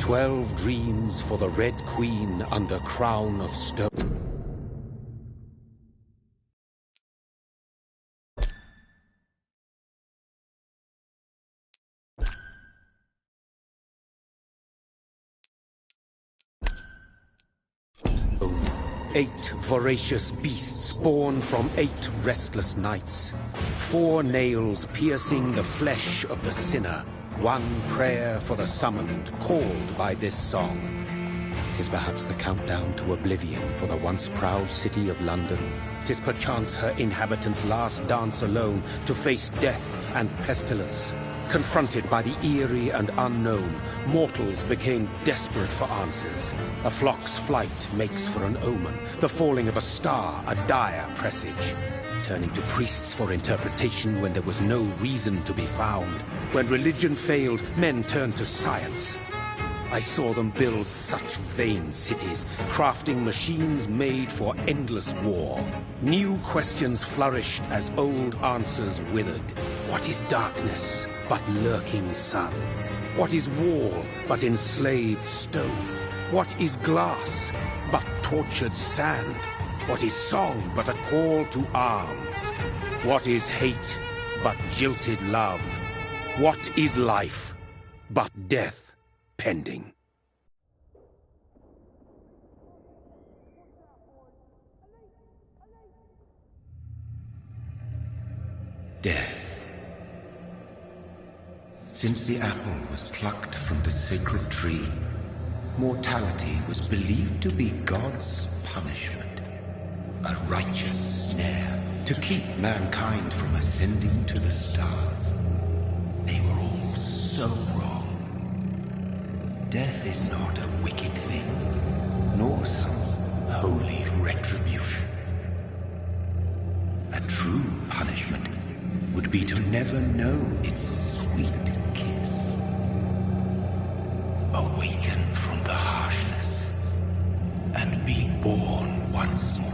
12 dreams for the Red Queen under crown of stone. Eight voracious beasts born from 8 restless nights. 4 nails piercing the flesh of the sinner. 1 prayer for the summoned, called by this song. 'Tis perhaps the countdown to oblivion for the once proud city of London. 'Tis perchance her inhabitants' last dance alone to face death and pestilence. Confronted by the eerie and unknown, mortals became desperate for answers. A flock's flight makes for an omen, the falling of a star a dire presage. Turning to priests for interpretation when there was no reason to be found. When religion failed, men turned to science. I saw them build such vain cities, crafting machines made for endless war. New questions flourished as old answers withered. What is darkness but lurking sun? What is wall but enslaved stone? What is glass but tortured sand? What is song but a call to arms? What is hate but jilted love? What is life but death pending? Death. Since the apple was plucked from the sacred tree, mortality was believed to be God's punishment. A righteous snare to keep mankind from ascending to the stars. They were all so wrong. Death is not a wicked thing, nor some holy retribution. A true punishment would be to never know its sweet kiss. Awaken from the harshness and be born once more.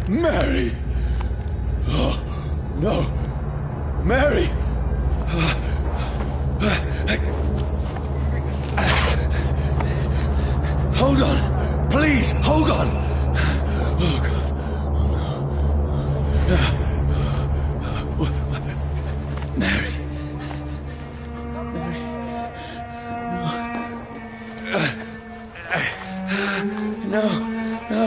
Mary! No! Mary! Hold on! Please, hold on! Oh, God. Mary. Mary. No. No.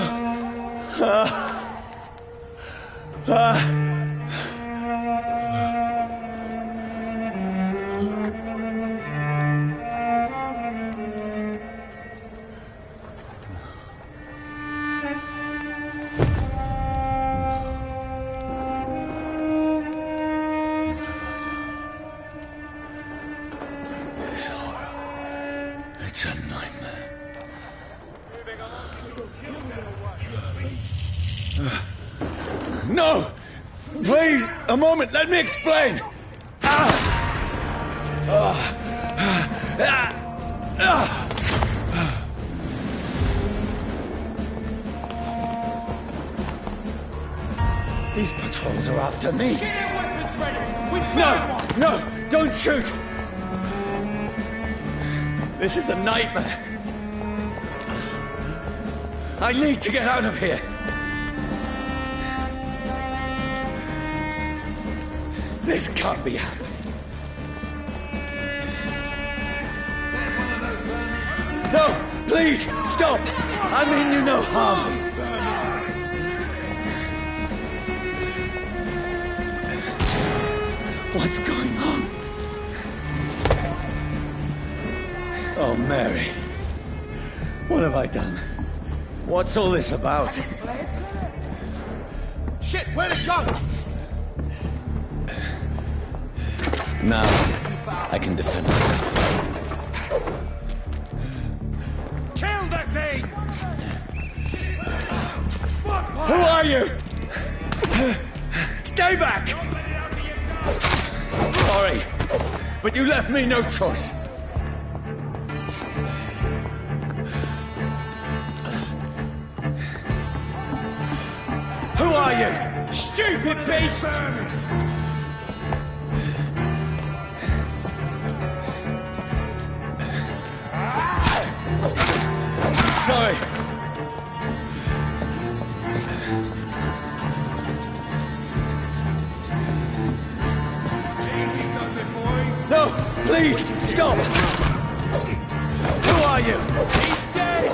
This horror. It's a nightmare. No! Please, a moment, let me explain! These patrols are after me. Get your weapons ready! No! Don't shoot! This is a nightmare. I need to get out of here. This can't be happening. No! Please! Stop! I mean you no harm. What's going on? Oh, Mary. What have I done? What's all this about? Shit, where'd it go? Now, I can defend myself. Kill that thing! Who are you? Stay back! Sorry, but you left me no choice. Who are you? Stupid beast! Sorry. Easy does it, boys. No, please, stop! Who are you? He's dead!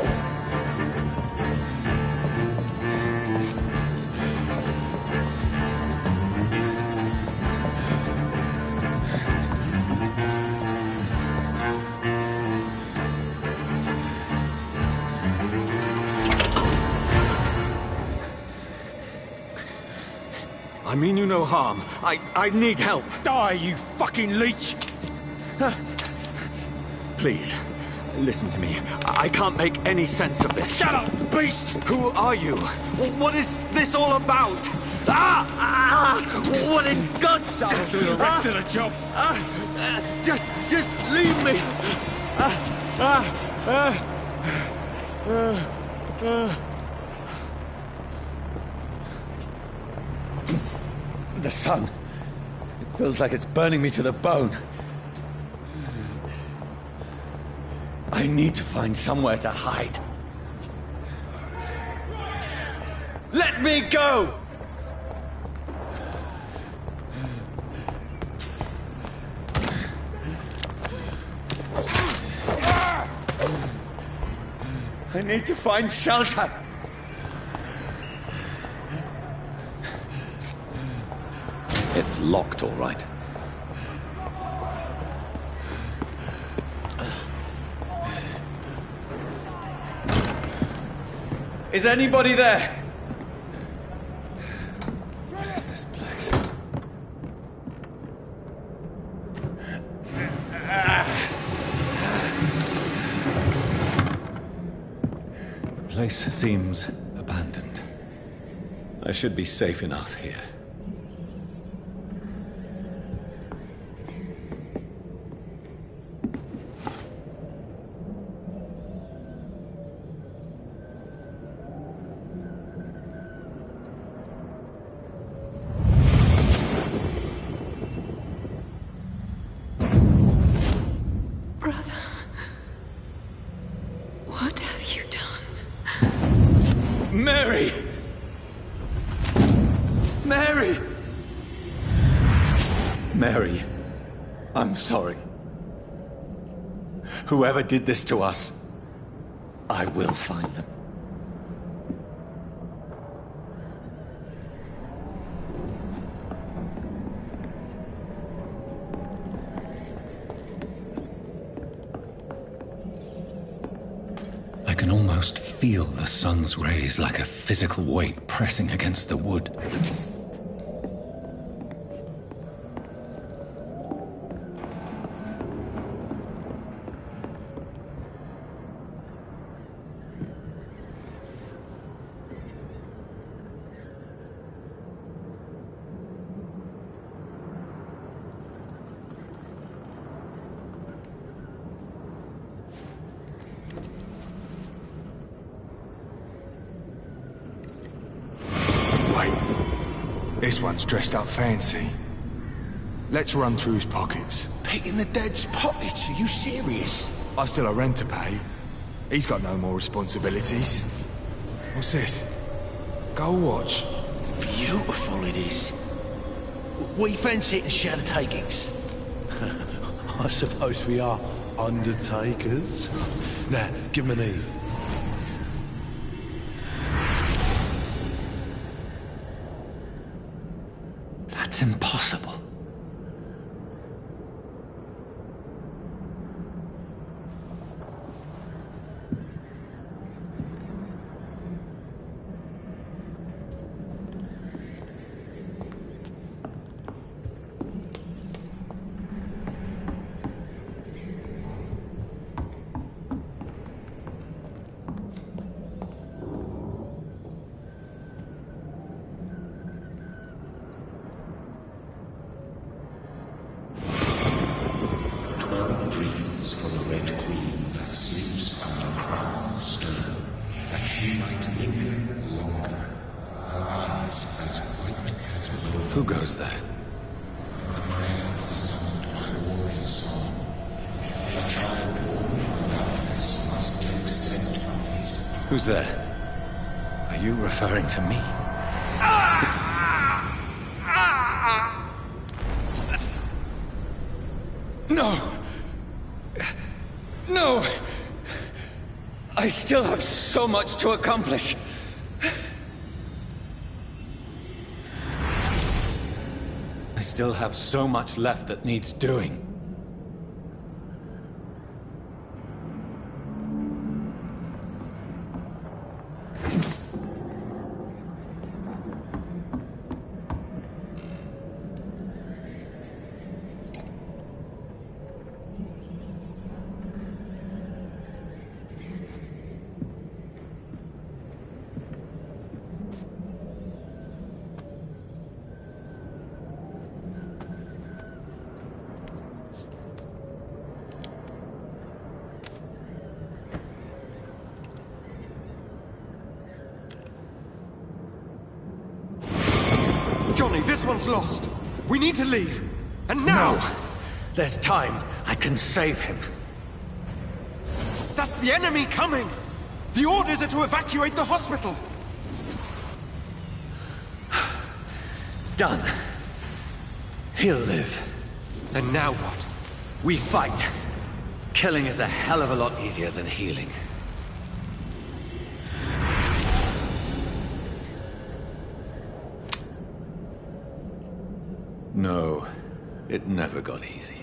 I mean you no harm. I need help. Die, you fucking leech! Please, listen to me. I can't make any sense of this. Shut up, beast! Who are you? What is this all about? What in God's name? That'll do the rest of the job. Just leave me. The sun. It feels like it's burning me to the bone. I need to find somewhere to hide. Let me go! I need to find shelter. It's locked, all right. Is anybody there? What is this place? The place seems abandoned. I should be safe enough here. Mary! Mary! Mary, I'm sorry. Whoever did this to us, I will find them. I can almost feel the sun's rays like a physical weight pressing against the wood. This one's dressed up fancy. Let's run through his pockets. Picking the dead's pockets? Are you serious? I've still a rent to pay. He's got no more responsibilities. What's this? Gold watch. Beautiful it is. We fancy it and share the takings. I suppose we are undertakers. Now, give him an Eve. That's impossible. Dreams for the Red Queen that sleeps under crown stone, that she might linger longer, her eyes as white as gold. Who goes there? A prayer summoned by warrior song. A child born from darkness must take scent of his. Who's there? Are you referring to me? No! No! I still have so much to accomplish. I still have so much left that needs doing. Johnny, this one's lost. We need to leave. And now! No! There's time. I can save him. That's the enemy coming! The orders are to evacuate the hospital! Done. He'll live. And now what? We fight. Killing is a hell of a lot easier than healing. No, it never got easy.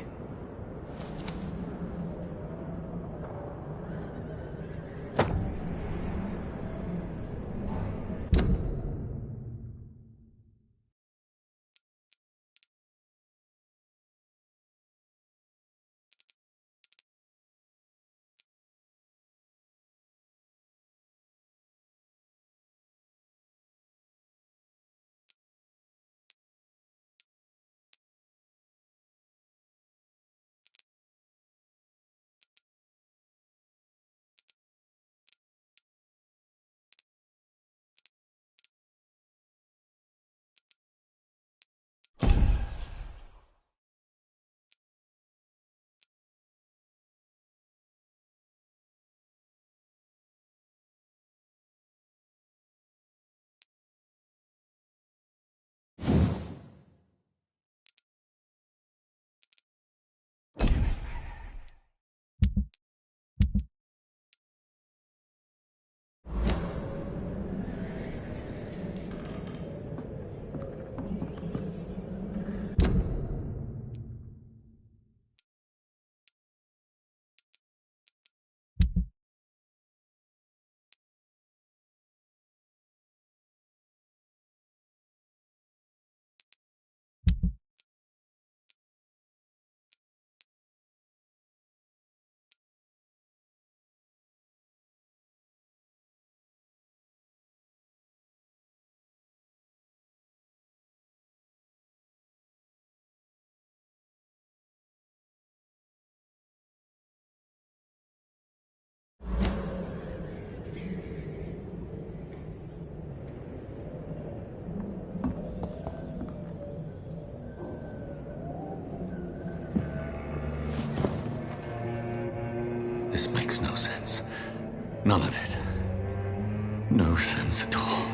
None of it. No sense at all.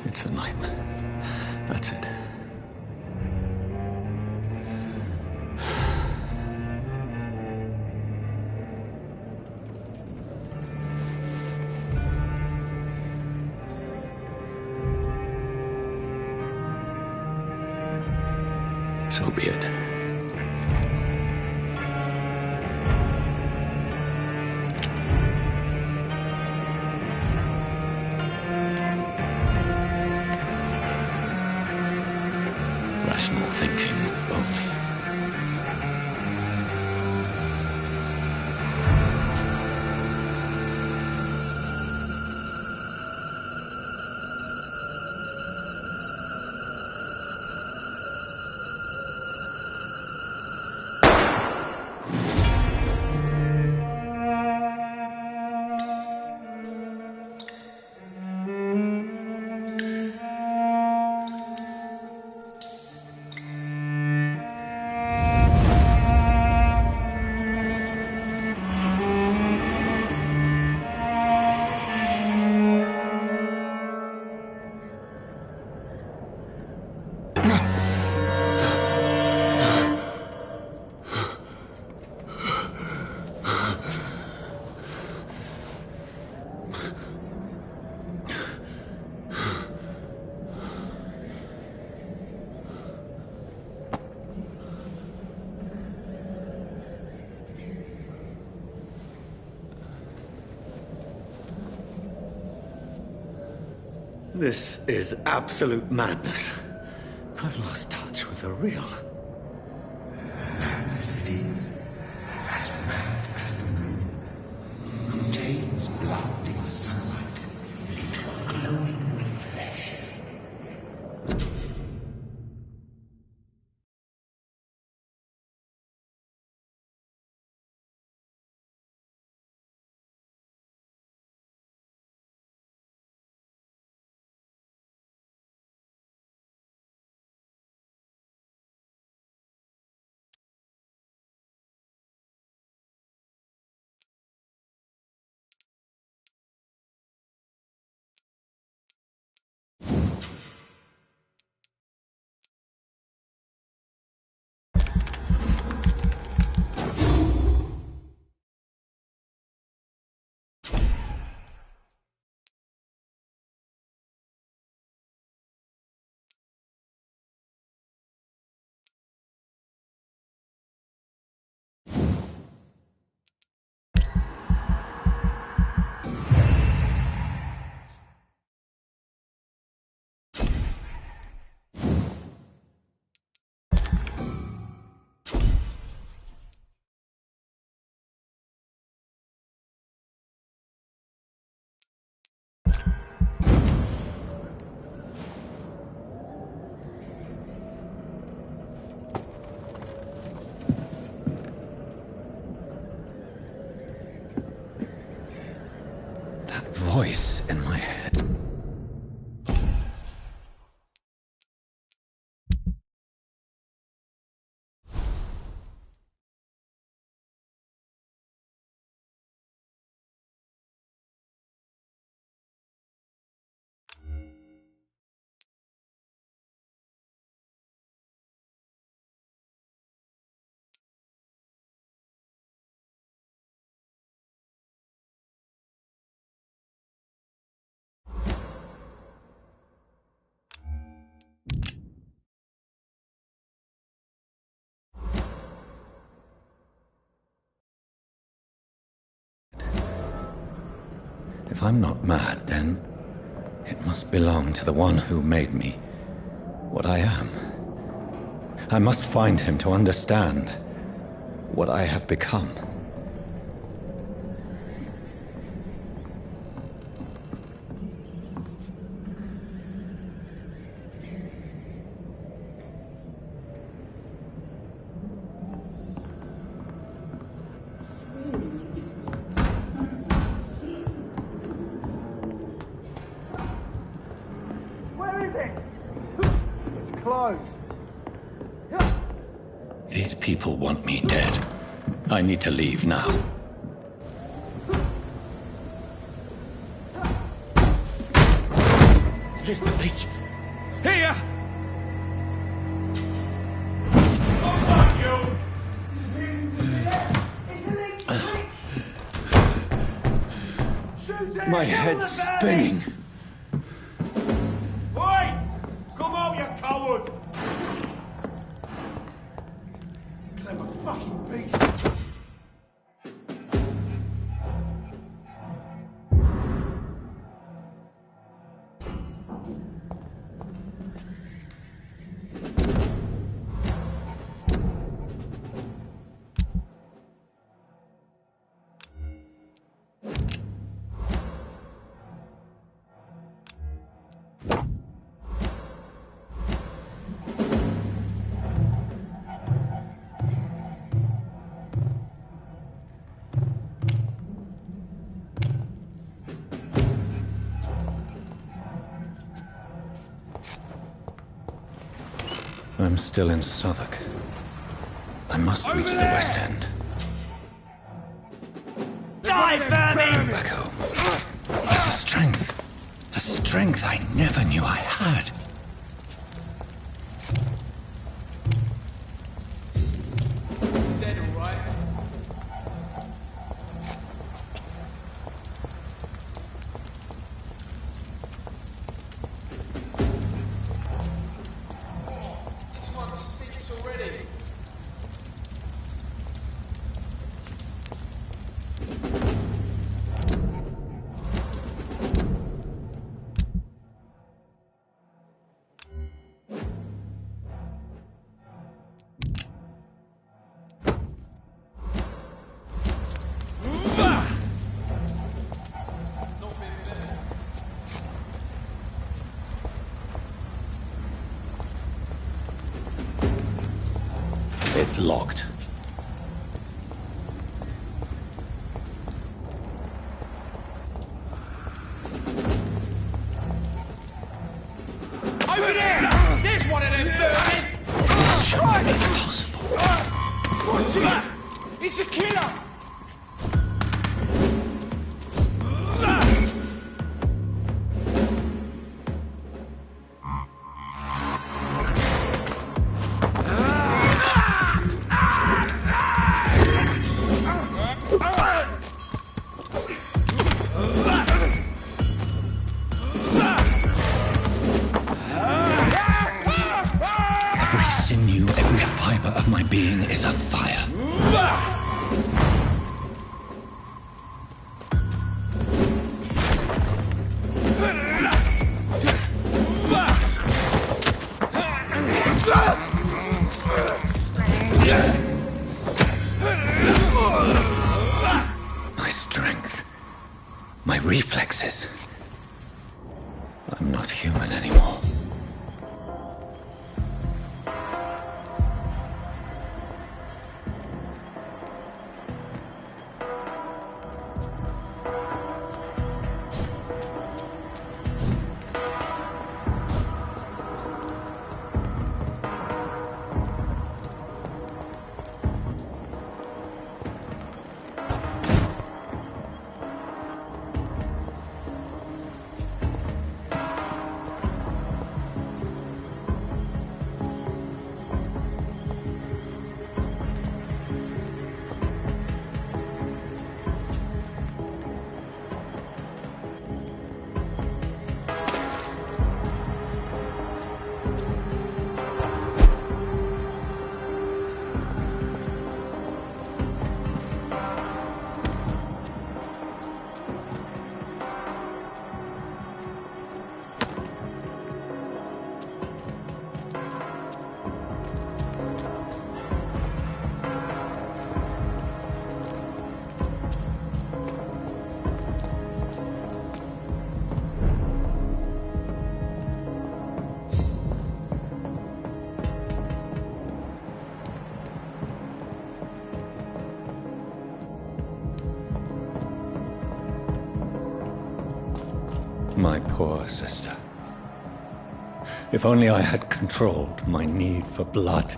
It's a nightmare. That's it. So be it. Rational thinking only. This is absolute madness. I've lost touch with the real. Mad as it is, as mad as the moon, contains blinding sunlight into a glowing reflection. Voice in my head. If I'm not mad, then it must belong to the one who made me what I am. I must find him to understand what I have become. These people want me dead. I need to leave now. Here's the leech. Here! My head's spinning. Oi! Come out, you coward! Clever fucking beast. I'm still in Southwark. I must reach the West End. Die, vermin! Back home. It's a strength I never knew I had. It's dead, all right? This one stinks already. It's locked. Over there! There's one of them! This shouldn't be possible. What's it? It's a killer! Every sinew, every fiber of my being is afire. My strength, my reflexes. I'm not human anymore. My poor sister. If only I had controlled my need for blood.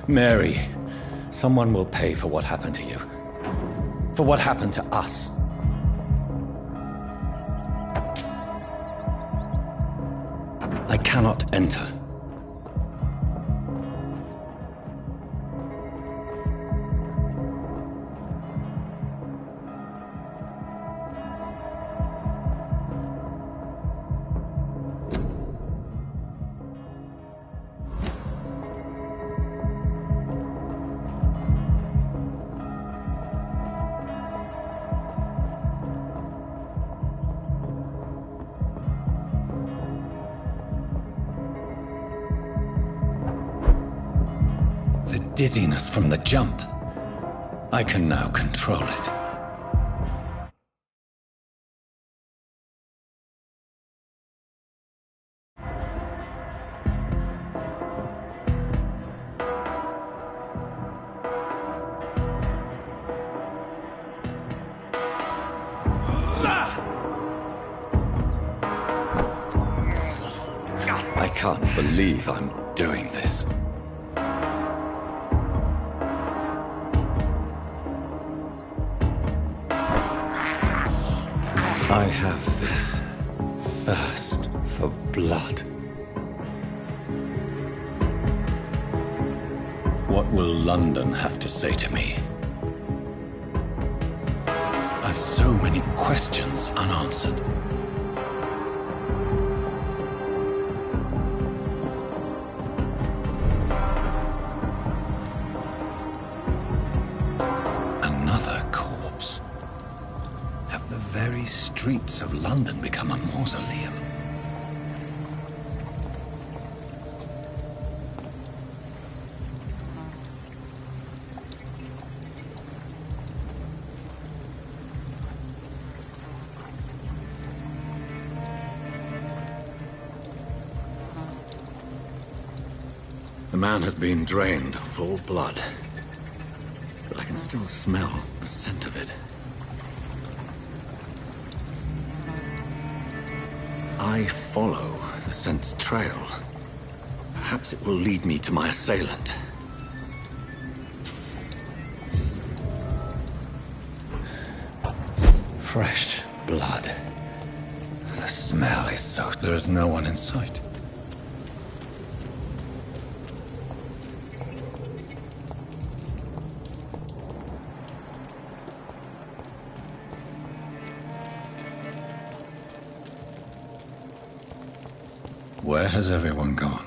Mary, someone will pay for what happened to you. For what happened to us. I cannot enter. The dizziness from the jump. I can now control it. I can't believe I'm doing this. I have this thirst for blood. What will London have to say to me? I've so many questions unanswered. Another corpse. Have the very streets of London become a mausoleum? The man has been drained of all blood, but I can still smell the scent of it. I follow the scent's trail. Perhaps it will lead me to my assailant. Fresh blood. The smell is so... There is no one in sight. Where has everyone gone?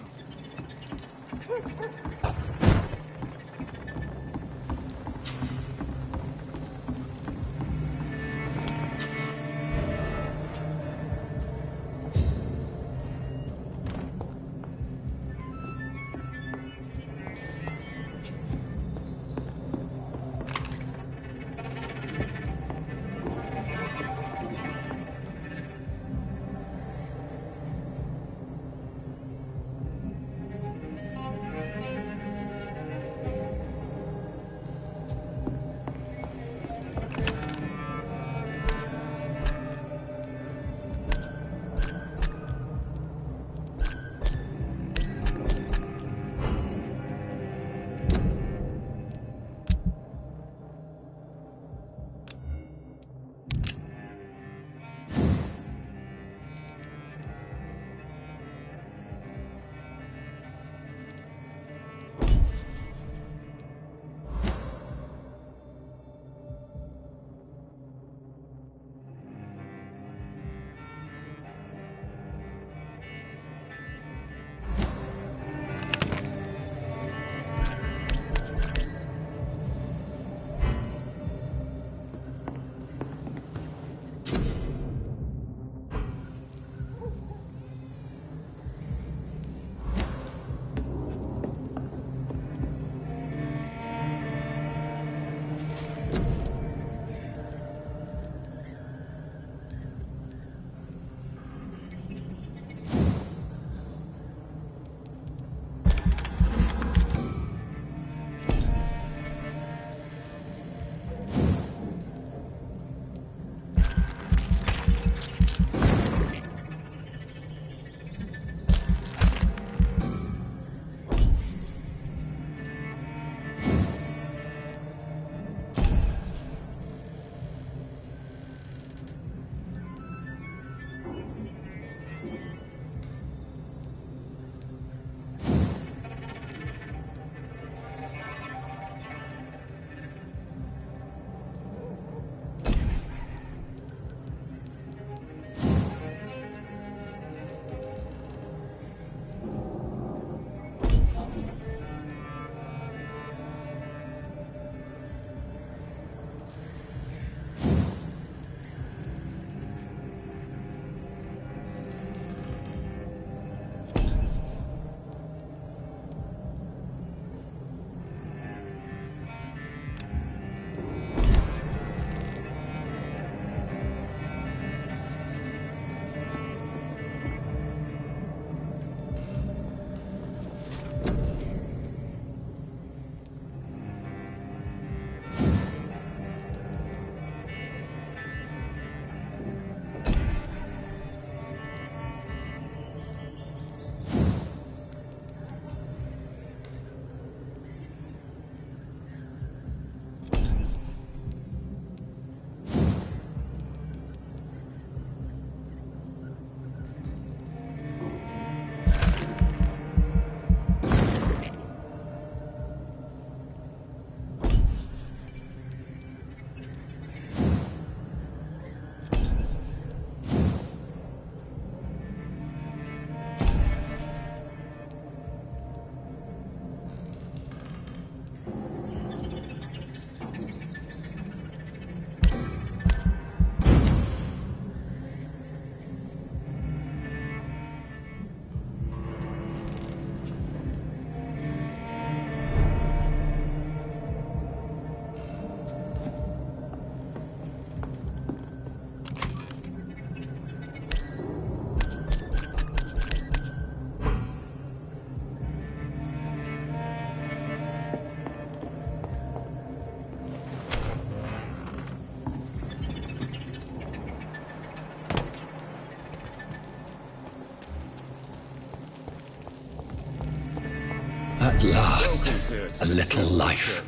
At last, a little life.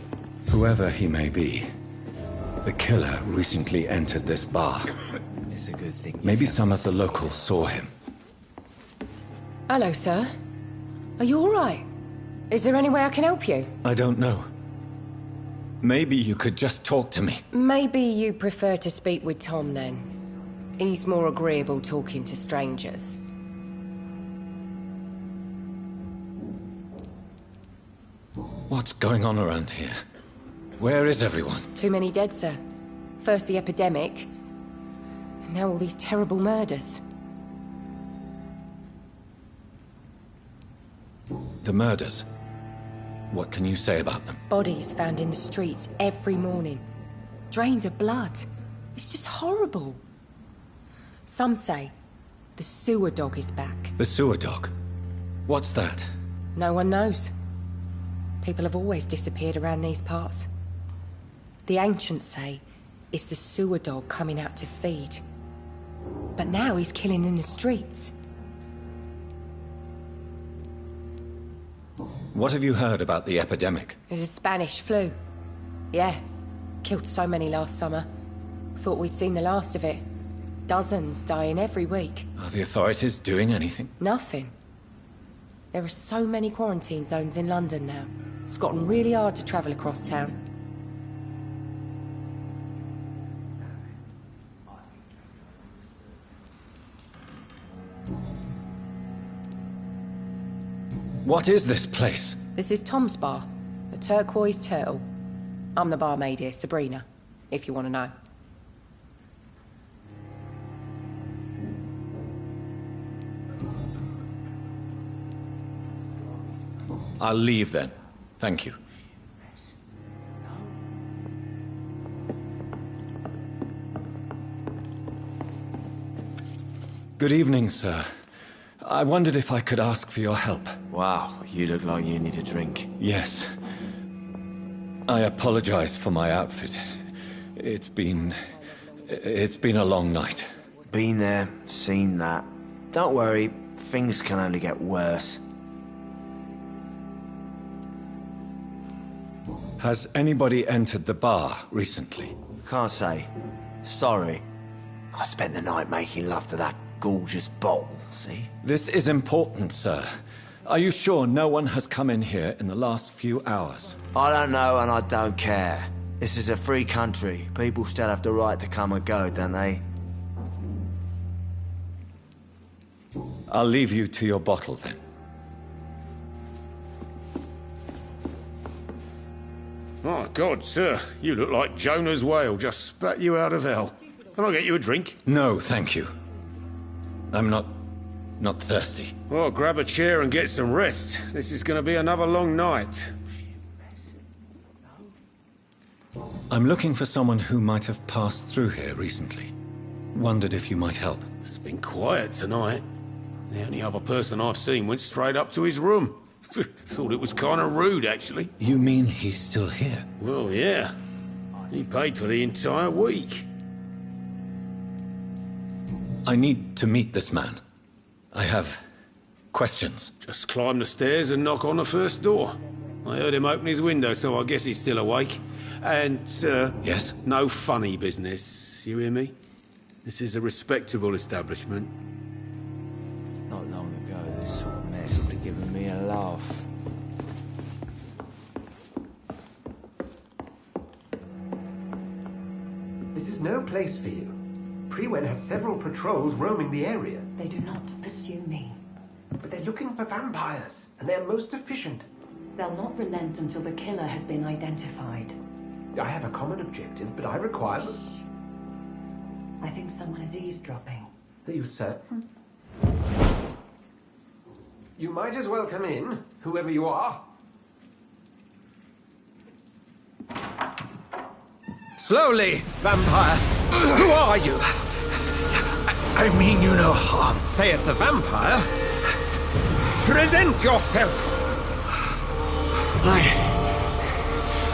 Whoever he may be, the killer recently entered this bar. It's a good thing. Maybe some of the locals saw him. Hello, sir. Are you all right? Is there any way I can help you? I don't know. Maybe you could just talk to me. Maybe you prefer to speak with Tom, then. He's more agreeable talking to strangers. What's going on around here? Where is everyone? Too many dead, sir. First the epidemic, now all these terrible murders. The murders. What can you say about them? Bodies found in the streets every morning. Drained of blood. It's just horrible. Some say the sewer dog is back. The sewer dog? What's that? No one knows. People have always disappeared around these parts. The ancients say it's the sewer dog coming out to feed. But now he's killing in the streets. What have you heard about the epidemic? There's a Spanish flu. Yeah. Killed so many last summer. Thought we'd seen the last of it. Dozens dying every week. Are the authorities doing anything? Nothing. There are so many quarantine zones in London now. It's gotten really hard to travel across town. What is this place? This is Tom's bar, the Turquoise Turtle. I'm the barmaid here, Sabrina, if you want to know. I'll leave then. Thank you. Good evening, sir. I wondered if I could ask for your help. Wow, you look like you need a drink. Yes. I apologize for my outfit. It's been a long night. Been there, seen that. Don't worry, things can only get worse. Has anybody entered the bar recently? Can't say. Sorry. I spent the night making love to that gorgeous bottle, see? This is important, sir. Are you sure no one has come in here in the last few hours? I don't know and I don't care. This is a free country. People still have the right to come and go, don't they? I'll leave you to your bottle then. My God, sir, you look like Jonah's whale just spat you out of hell. Can I get you a drink? No, thank you. I'm not thirsty. Well, grab a chair and get some rest. This is going to be another long night. I'm looking for someone who might have passed through here recently. Wondered if you might help. It's been quiet tonight. The only other person I've seen went straight up to his room. Thought it was kind of rude, actually. You mean he's still here? Well, yeah. He paid for the entire week. I need to meet this man. I have questions. Just climb the stairs and knock on the first door. I heard him open his window, so I guess he's still awake. And, Yes? no funny business. You hear me? This is a respectable establishment. Not long ago, this sort of mess would have given me a laugh. This is no place for you. Priwen has several patrols roaming the area. They do not pursue me. But they're looking for vampires, and they're most efficient. They'll not relent until the killer has been identified. I have a common objective, but I require... Shh. I think someone is eavesdropping. Are you certain? You might as well come in, whoever you are. Slowly, vampire! Who are you? I mean you no harm, saith the vampire. Present yourself!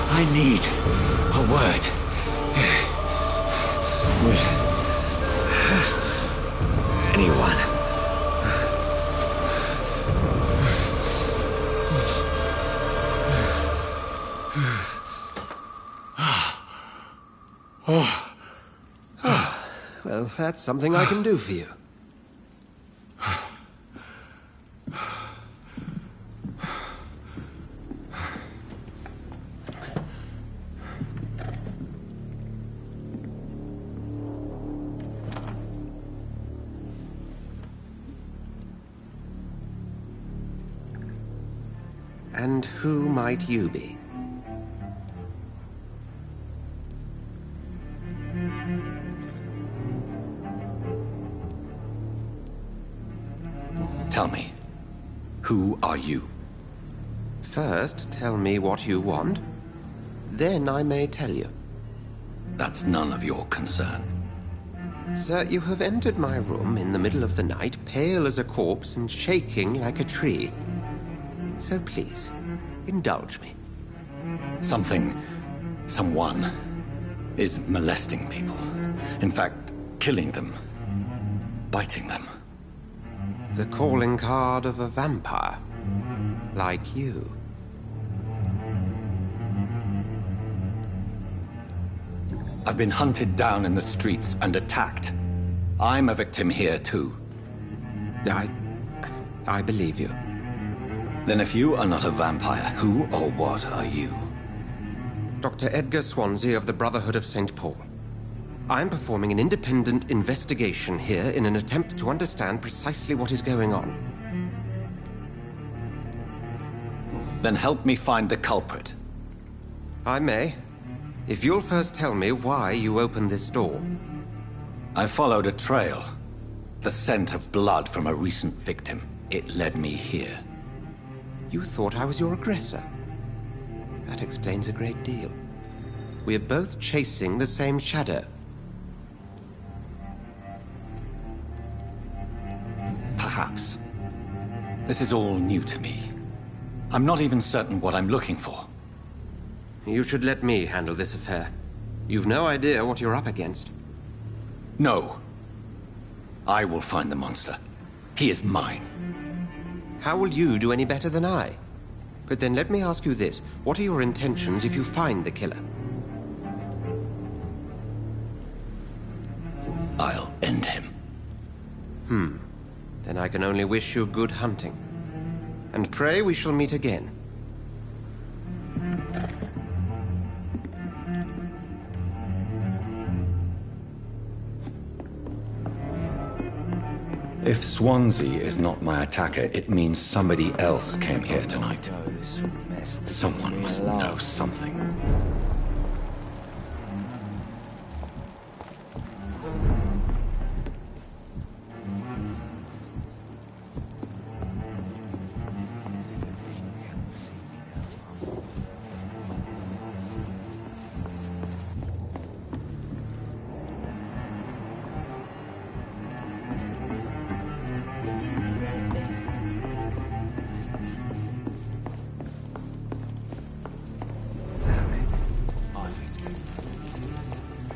I need a word. Will anyone? Well, that's something I can do for you. And who might you be? Tell me, who are you? First, tell me what you want. Then I may tell you. That's none of your concern. Sir, you have entered my room in the middle of the night, pale as a corpse and shaking like a tree. So please, indulge me. Someone is molesting people. In fact, killing them. Biting them. The calling card of a vampire. Like you. I've been hunted down in the streets and attacked. I'm a victim here, too. I believe you. Then if you are not a vampire, who or what are you? Dr. Edgar Swansea of the Brotherhood of St. Paul. I'm performing an independent investigation here in an attempt to understand precisely what is going on. Then help me find the culprit. I may. If you'll first tell me why you opened this door. I followed a trail. The scent of blood from a recent victim. It led me here. You thought I was your aggressor. That explains a great deal. We're both chasing the same shadow. Perhaps. This is all new to me. I'm not even certain what I'm looking for. You should let me handle this affair. You've no idea what you're up against. No. I will find the monster. He is mine. How will you do any better than I? But then let me ask you this. What are your intentions if you find the killer? I'll end him. Then I can only wish you good hunting. And pray we shall meet again. If Swansea is not my attacker, it means somebody else came here tonight. Someone must know something.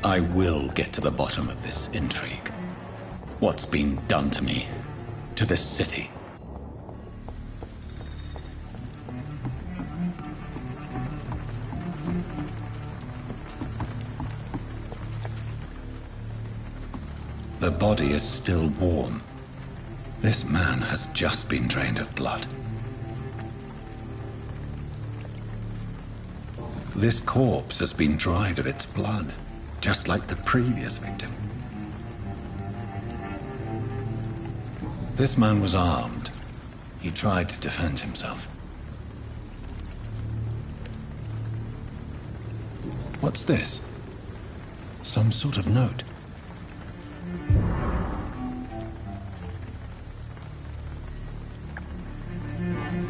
I will get to the bottom of this intrigue. What's been done to me, to this city. The body is still warm. This man has just been drained of blood. This corpse has been dried of its blood, just like the previous victim. This man was armed. He tried to defend himself. What's this? Some sort of note.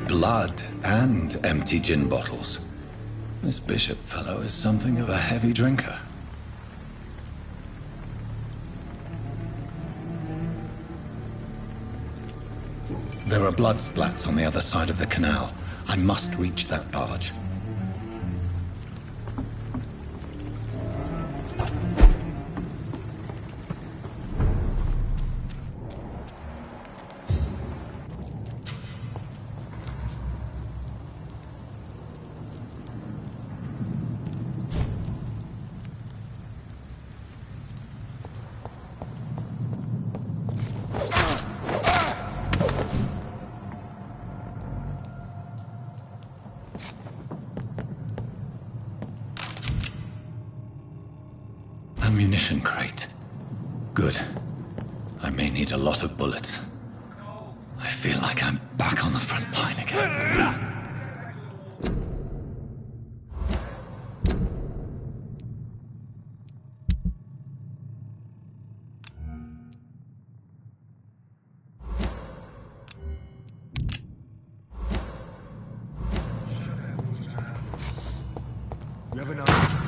Blood and empty gin bottles. This Bishop fellow is something of a heavy drinker. There are blood splats on the other side of the canal. I must reach that barge. ammunition crate. Good. I may need a lot of bullets. I feel like I'm back on the front line again. You have enough?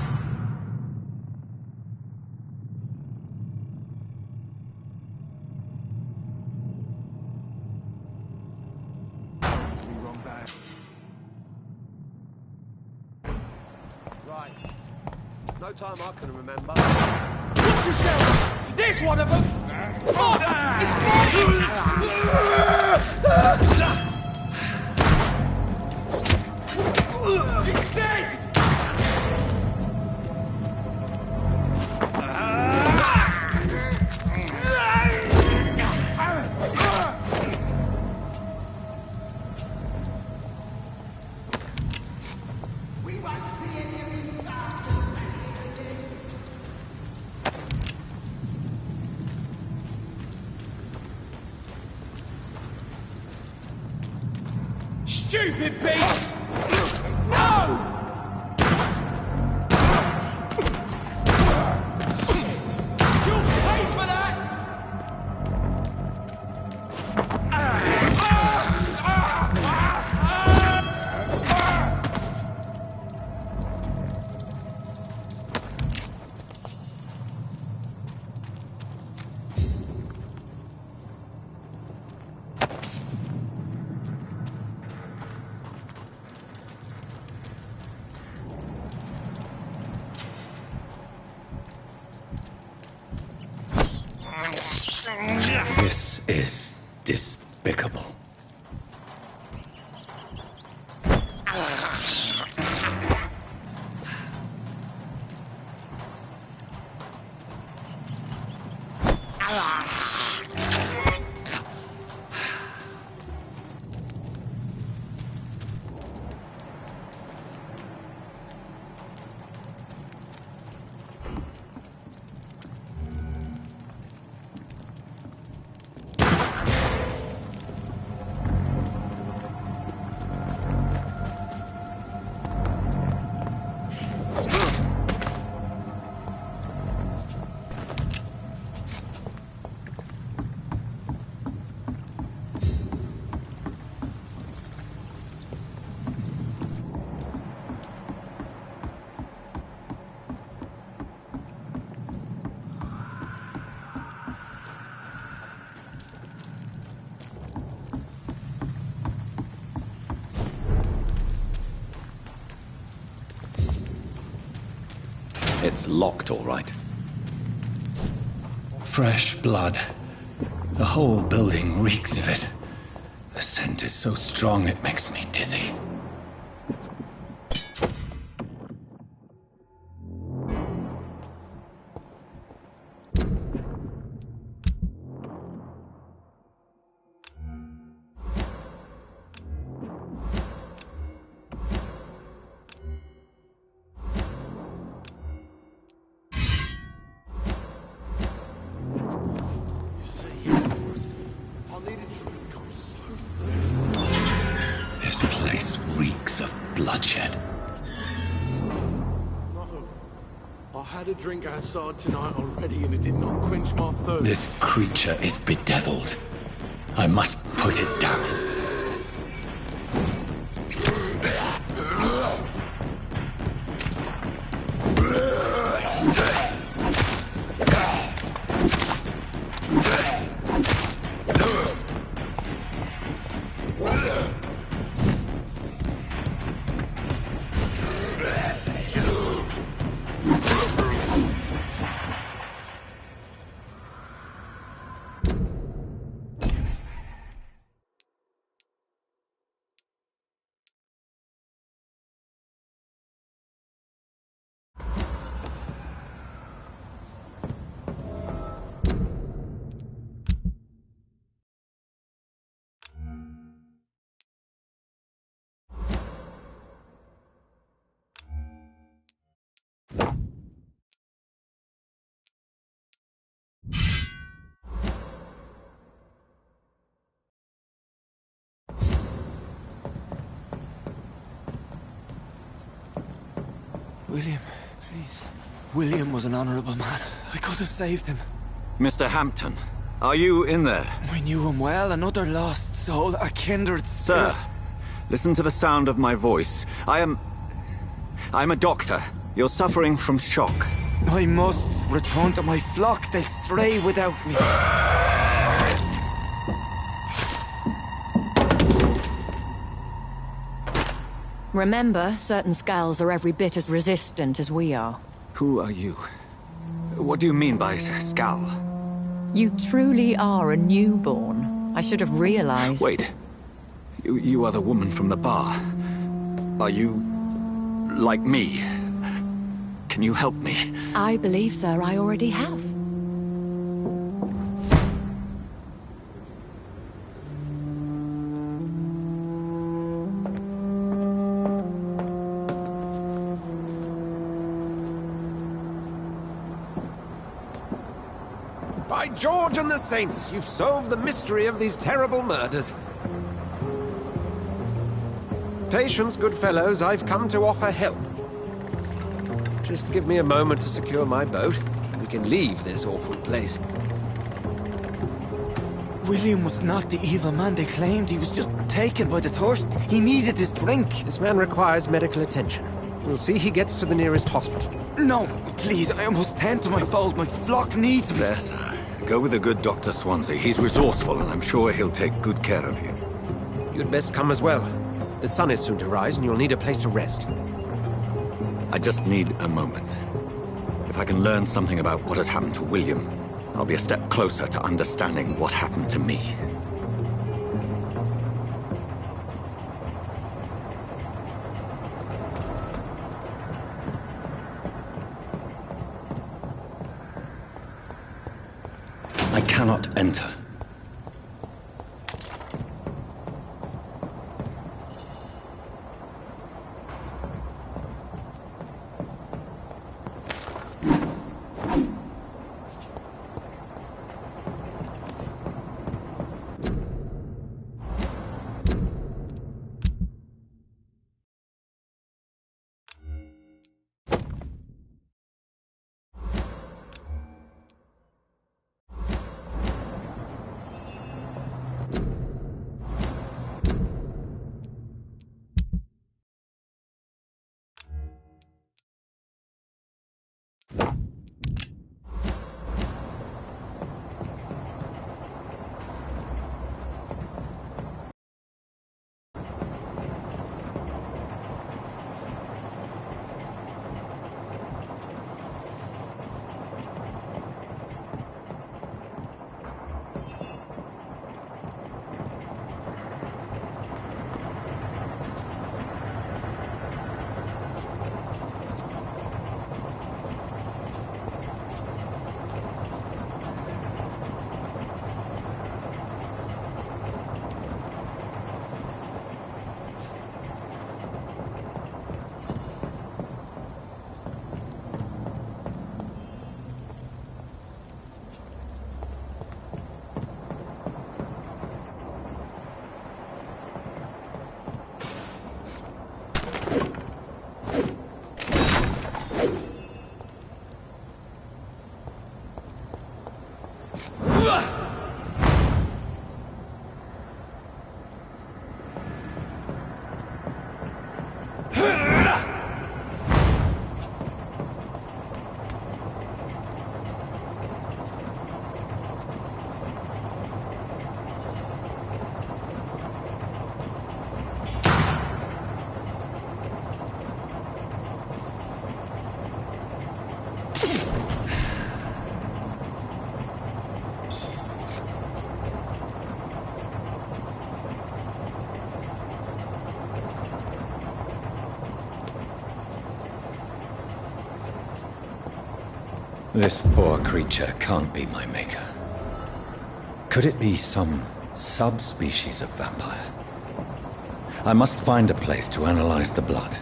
Right. No time I can remember. Watch yourselves! There's one of them! Oh, it's mine! He's dead! We won't see any of these bastards back here. Stupid beast! No! You'll pay for that! This is despicable. It's locked, all right. Fresh blood. The whole building reeks of it. The scent is so strong it makes me dizzy. This place reeks of bloodshed. No. I had a drink outside tonight already and it did not quench my thirst. This creature is bedeviled. I must put it down. William, please. William was an honorable man. I could have saved him. Mr. Hampton, are you in there? We knew him well, another lost soul, a kindred spirit. Sir, listen to the sound of my voice. I'm a doctor. You're suffering from shock. I must return to my flock. They'll stray without me. Remember, certain skulls are every bit as resistant as we are. Who are you? What do you mean by skull? You truly are a newborn. I should have realized. Wait. You are the woman from the bar. Are you... like me? Can you help me? I believe, sir, I already have. By George and the Saints, you've solved the mystery of these terrible murders. Patience, good fellows, I've come to offer help. Just give me a moment to secure my boat. We can leave this awful place. William was not the evil man they claimed. He was just taken by the thirst. He needed his drink. This man requires medical attention. We'll see he gets to the nearest hospital. No, please, I must tend to my fold. My flock needs me. There, sir. Go with the good Dr. Swansea. He's resourceful, and I'm sure he'll take good care of you. You'd best come as well. The sun is soon to rise, and you'll need a place to rest. I just need a moment. If I can learn something about what has happened to William, I'll be a step closer to understanding what happened to me. I cannot enter. This poor creature can't be my maker. Could it be some subspecies of vampire? I must find a place to analyze the blood.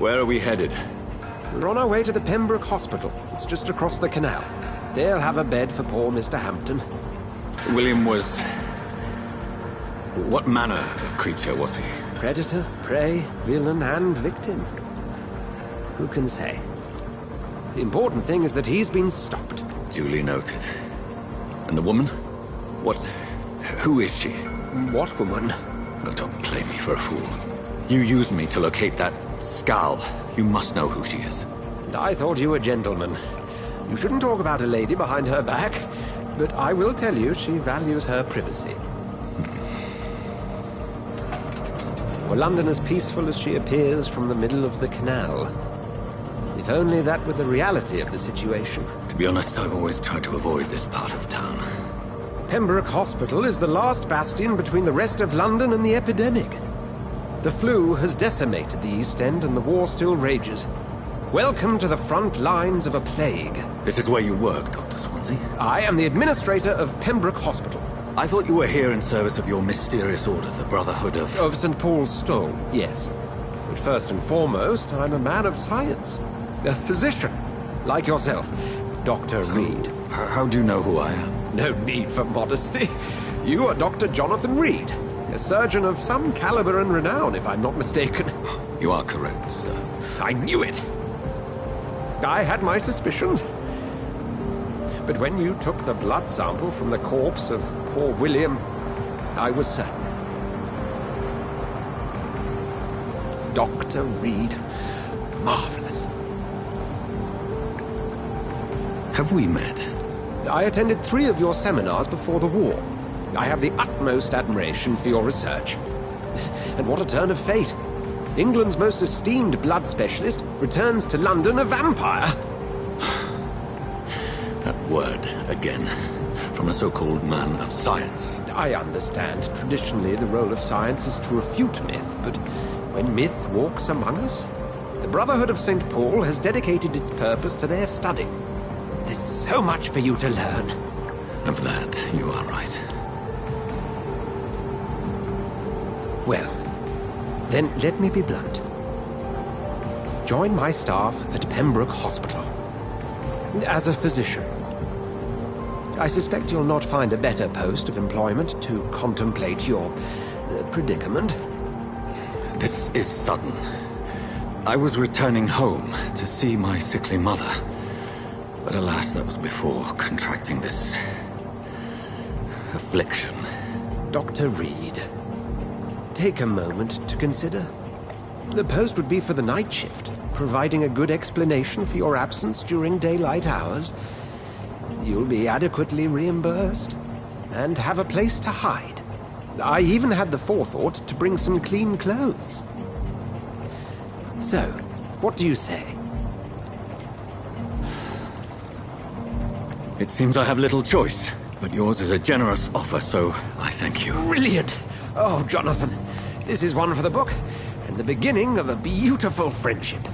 Where are we headed? We're on our way to the Pembroke Hospital. It's just across the canal. They'll have a bed for poor Mr. Hampton. William was... What manner of creature was he? Predator, prey, villain, and victim. Who can say? The important thing is that he's been stopped. Duly noted. And the woman? What... who is she? What woman? Oh, don't play me for a fool. You used me to locate that Skal. You must know who she is. And I thought you a gentleman. You shouldn't talk about a lady behind her back, but I will tell you she values her privacy. Were London as peaceful as she appears from the middle of the canal? If only that were the reality of the situation. To be honest, I've always tried to avoid this part of town. Pembroke Hospital is the last bastion between the rest of London and the epidemic. The flu has decimated the East End and the war still rages. Welcome to the front lines of a plague. This is where you work, Dr. Swansea? I am the administrator of Pembroke Hospital. I thought you were here in service of your mysterious order, the Brotherhood of... Of St. Paul's Stone, yes. But first and foremost, I'm a man of science. A physician, like yourself, Dr. Reed. How do you know who I am? No need for modesty. You are Dr. Jonathan Reed, a surgeon of some caliber and renown, if I'm not mistaken. You are correct, sir. I knew it! I had my suspicions. But when you took the blood sample from the corpse of poor William, I was certain. Dr. Reed. Marvelous. Have we met? I attended 3 of your seminars before the war. I have the utmost admiration for your research. And what a turn of fate. England's most esteemed blood specialist returns to London a vampire. That word, again. From a so-called man of science. I understand. Traditionally, the role of science is to refute myth, but when myth walks among us, the Brotherhood of St. Paul has dedicated its purpose to their study. There's so much for you to learn. Of that, you are right. Well, then let me be blunt. Join my staff at Pembroke Hospital. As a physician. I suspect you'll not find a better post of employment to contemplate your predicament. This is sudden. I was returning home to see my sickly mother. But alas, that was before contracting this... affliction. Dr. Reed, take a moment to consider. The post would be for the night shift, providing a good explanation for your absence during daylight hours. You'll be adequately reimbursed, and have a place to hide. I even had the forethought to bring some clean clothes. So, what do you say? It seems I have little choice, but yours is a generous offer, so I thank you. Brilliant! Oh, Jonathan, this is one for the book, and the beginning of a beautiful friendship.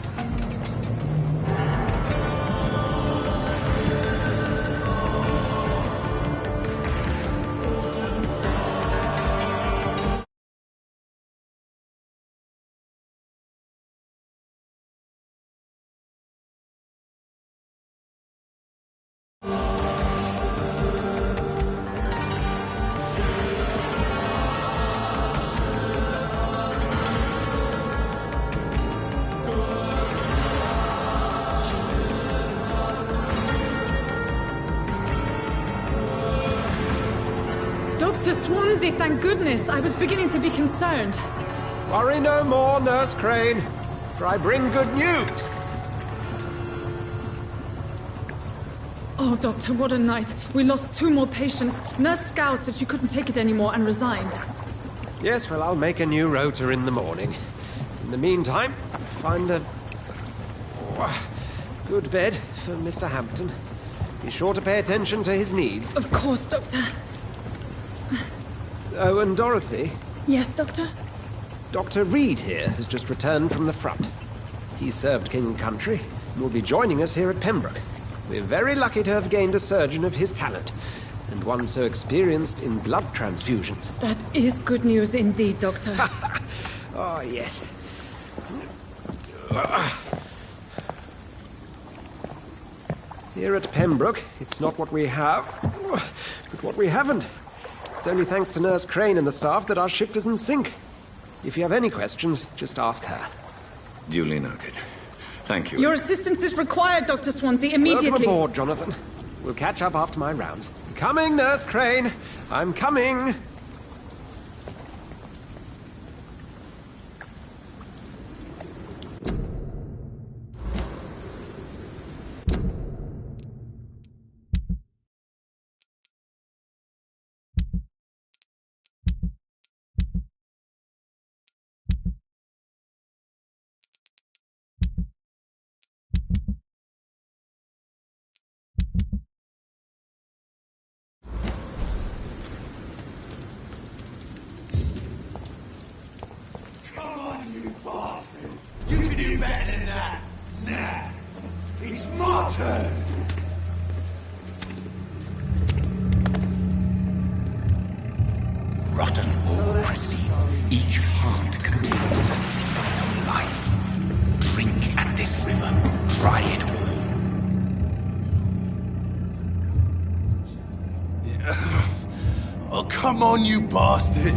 Dr. Swansea, thank goodness. I was beginning to be concerned. Worry no more, Nurse Crane, for I bring good news. Oh, Doctor, what a night. We lost 2 more patients. Nurse Skal said she couldn't take it anymore and resigned. Yes, well, I'll make a new rota in the morning. In the meantime, find a... good bed for Mr. Hampton. Be sure to pay attention to his needs. Of course, Doctor. Oh, and Dorothy? Yes, Doctor? Dr. Reed here has just returned from the front. He served King and Country and will be joining us here at Pembroke. We're very lucky to have gained a surgeon of his talent, and one so experienced in blood transfusions. That is good news indeed, Doctor. Oh, yes. Here at Pembroke, it's not what we have, but what we haven't. It's only thanks to Nurse Crane and the staff that our ship doesn't sink. If you have any questions, just ask her. Duly noted. Thank you. Your assistance is required, Dr. Swansea, immediately. Welcome aboard, Jonathan. We'll catch up after my rounds. Coming, Nurse Crane. I'm coming. Rotten or pristine, each heart contains the secret of life. Drink at this river, try it all. Oh, come on, you bastard!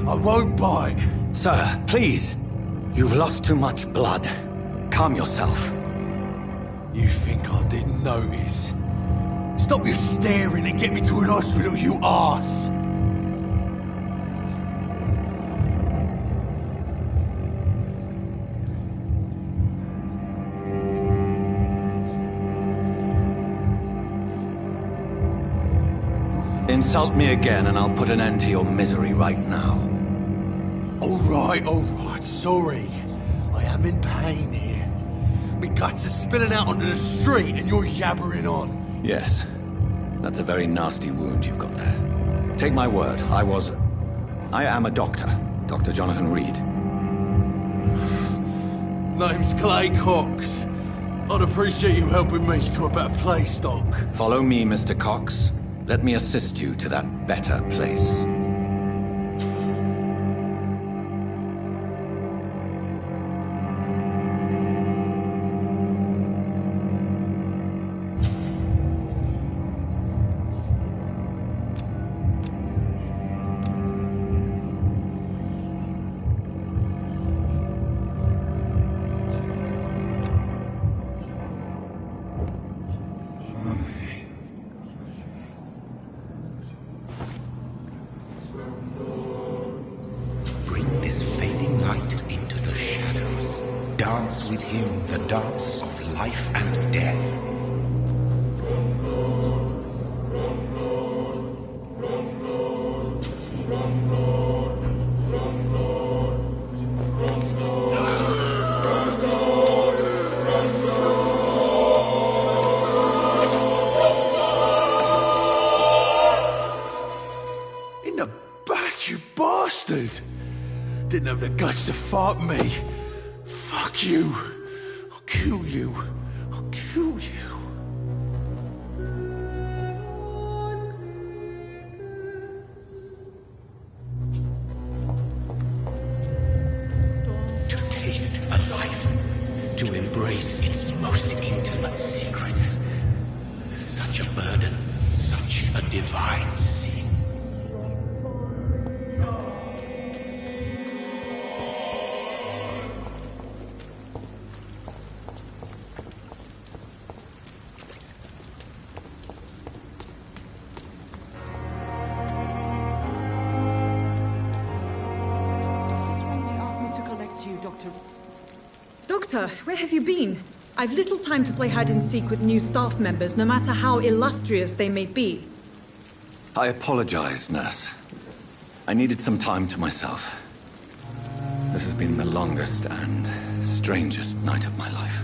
I won't bite. Sir, please. You've lost too much blood. Calm yourself. You think I didn't notice? Stop your staring and get me to an hospital, you arse! Insult me again and I'll put an end to your misery right now. All right, sorry. I am in pain here. My guts are spilling out onto the street and you're yabbering on. Yes. That's a very nasty wound you've got there. Take my word, I am a doctor. Dr. Jonathan Reed. Name's Clay Cox. I'd appreciate you helping me to a better place, Doc. Follow me, Mr. Cox. Let me assist you to that better place. Dance with him the dance of life and death. In the back, you bastard! Didn't have the guts to fight me. Fuck you! I'll kill you! I'll kill you! To taste a life, to embrace its most intimate secrets. Such a burden, such a divine sin. Doctor, where have you been? I've little time to play hide-and-seek with new staff members, no matter how illustrious they may be. I apologize, nurse. I needed some time to myself. This has been the longest and strangest night of my life.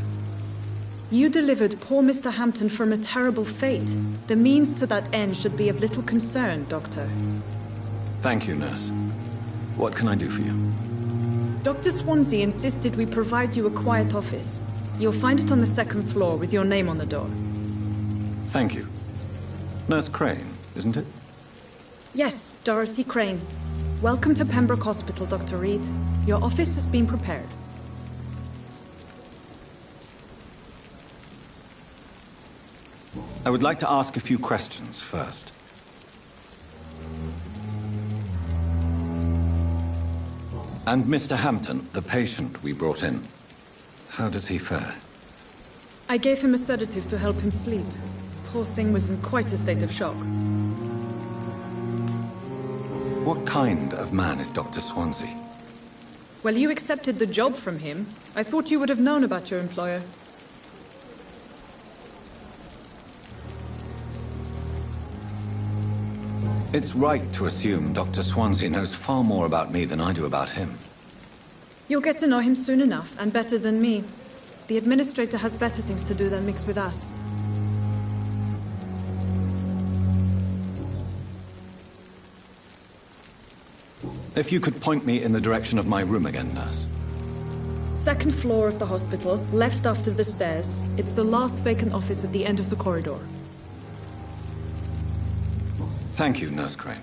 You delivered poor Mr. Hampton from a terrible fate. The means to that end should be of little concern, Doctor. Thank you, nurse. What can I do for you? Dr. Swansea insisted we provide you a quiet office. You'll find it on the second floor with your name on the door. Thank you. Nurse Crane, isn't it? Yes, Dorothy Crane. Welcome to Pembroke Hospital, Dr. Reed. Your office has been prepared. I would like to ask a few questions first. And Mr. Hampton, the patient we brought in, how does he fare? I gave him a sedative to help him sleep. Poor thing was in quite a state of shock. What kind of man is Dr. Swansea? Well, you accepted the job from him. I thought you would have known about your employer. It's right to assume Dr. Swansea knows far more about me than I do about him. You'll get to know him soon enough, and better than me. The administrator has better things to do than mix with us. If you could point me in the direction of my room again, nurse. Second floor of the hospital, left after the stairs. It's the last vacant office at the end of the corridor. Thank you, Nurse Crane.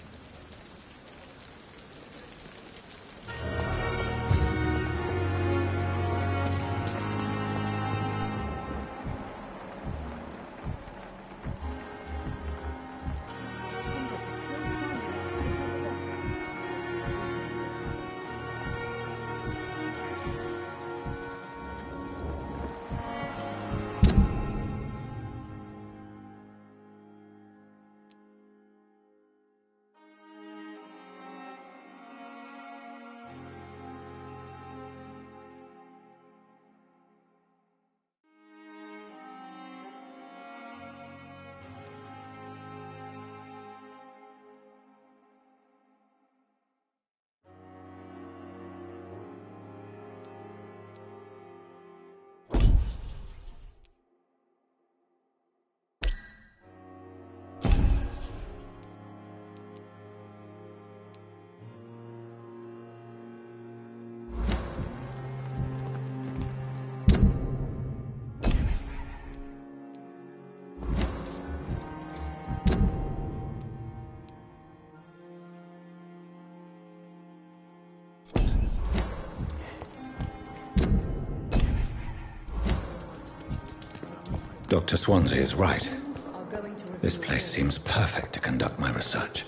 Dr. Swansea is right. This place seems perfect to conduct my research.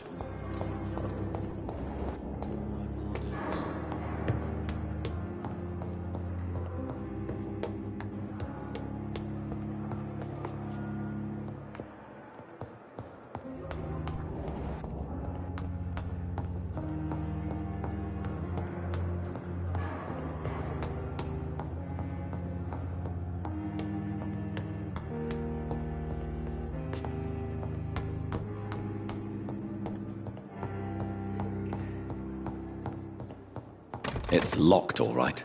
It's locked, all right.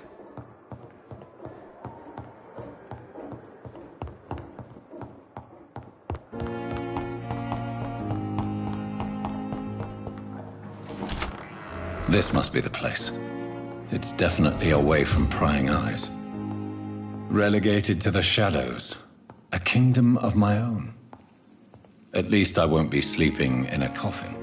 This must be the place. It's definitely away from prying eyes. Relegated to the shadows. A kingdom of my own. At least I won't be sleeping in a coffin.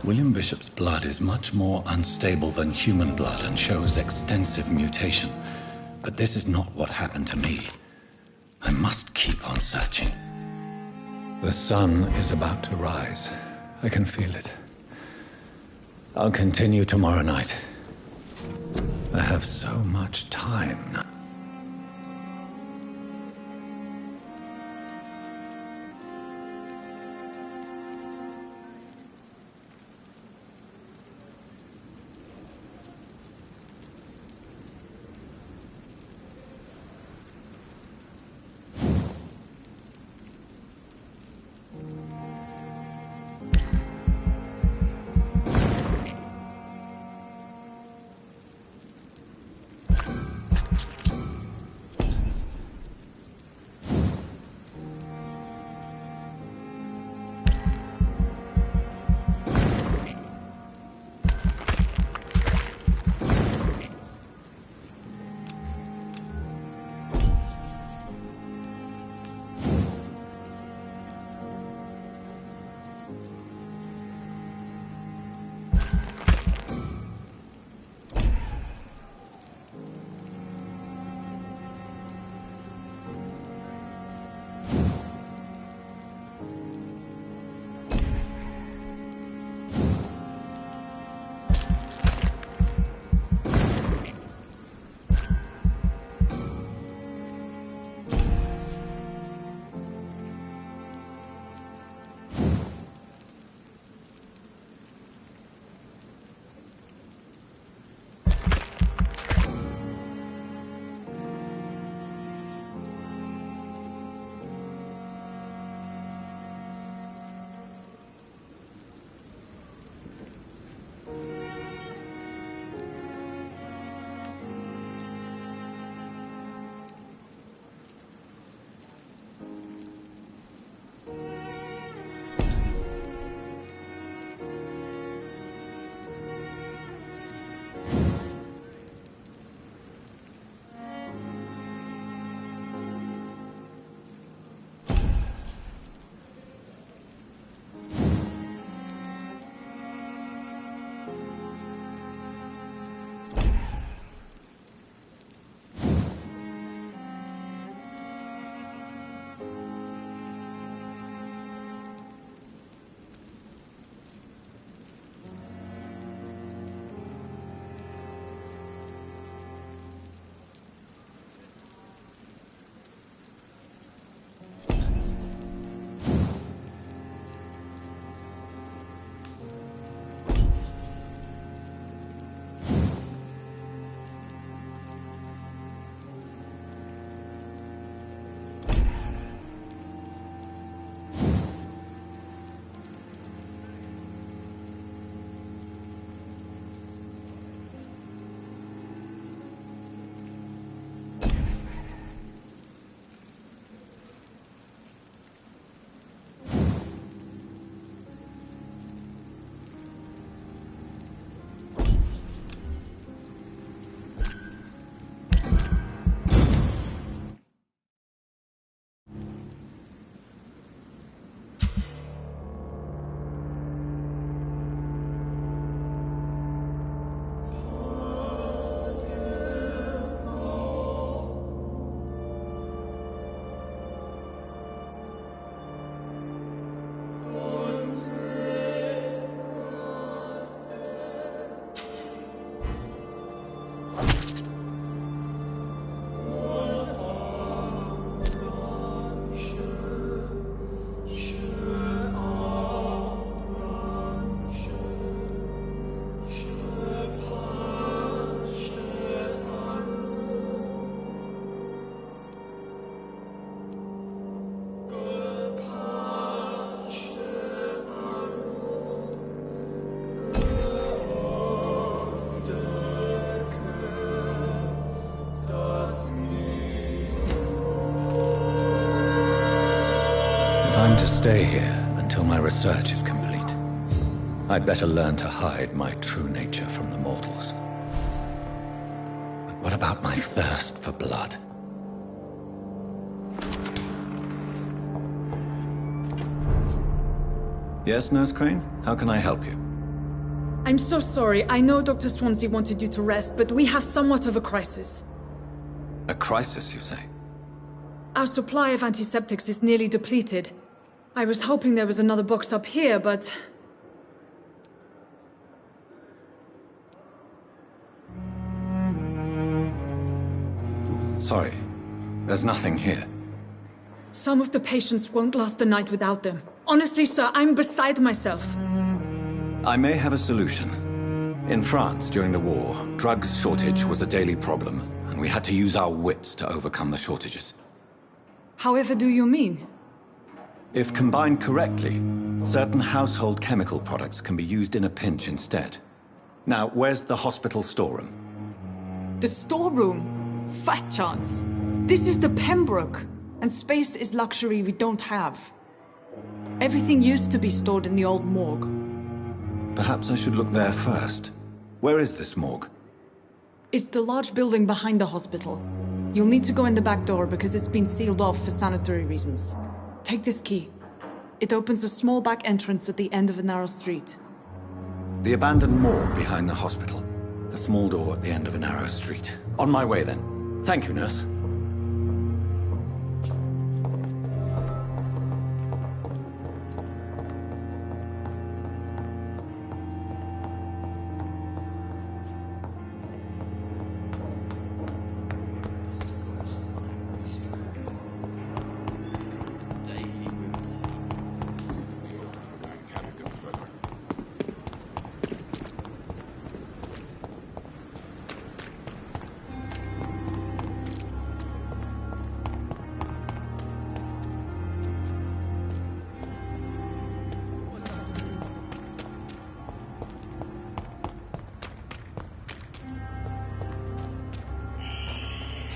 William Bishop's blood is much more unstable than human blood and shows extensive mutation. But this is not what happened to me. I must keep on searching. The sun is about to rise. I can feel it. I'll continue tomorrow night. I have so much time now. to stay here until my research is complete. I'd better learn to hide my true nature from the mortals. But what about my thirst for blood? Yes, Nurse Crane? How can I help you? I'm so sorry. I know Dr. Swansea wanted you to rest, but we have somewhat of a crisis. A crisis, you say? Our supply of antiseptics is nearly depleted. I was hoping there was another box up here, but... Sorry. There's nothing here. Some of the patients won't last the night without them. Honestly, sir, I'm beside myself. I may have a solution. In France, during the war, drugs shortage was a daily problem, and we had to use our wits to overcome the shortages. However do you mean? If combined correctly, certain household chemical products can be used in a pinch instead. Now, where's the hospital storeroom? The storeroom? Fat chance. This is the Pembroke, and space is luxury we don't have. Everything used to be stored in the old morgue. Perhaps I should look there first. Where is this morgue? It's the large building behind the hospital. You'll need to go in the back door because it's been sealed off for sanitary reasons. Take this key. It opens a small back entrance at the end of a narrow street. The abandoned morgue behind the hospital. A small door at the end of a narrow street. On my way then. Thank you, nurse.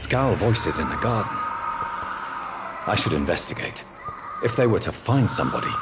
Scowl voices in the garden. I should investigate. If they were to find somebody...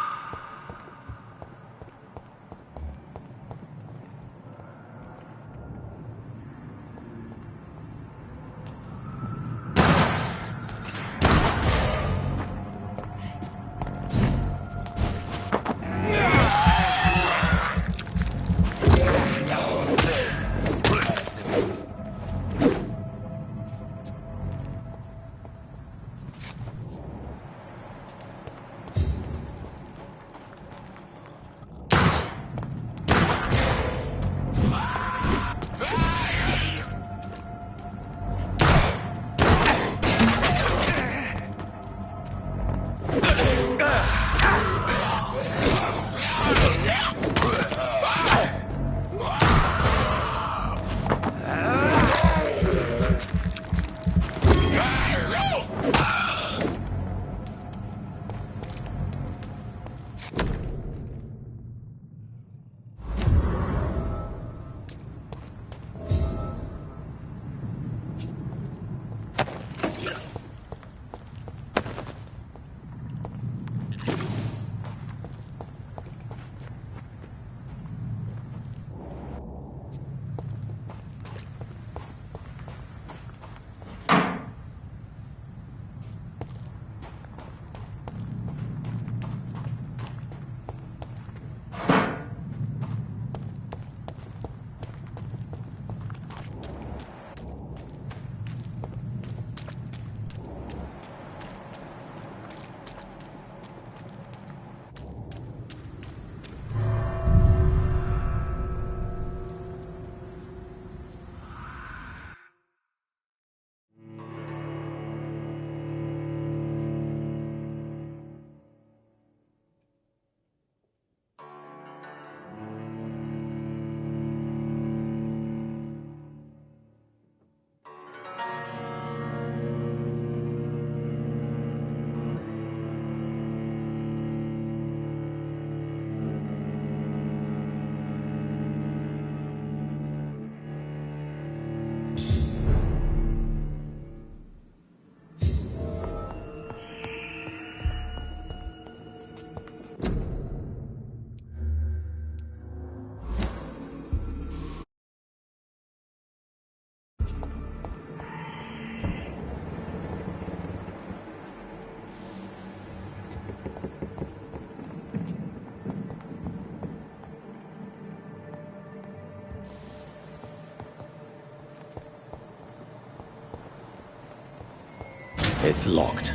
It's locked.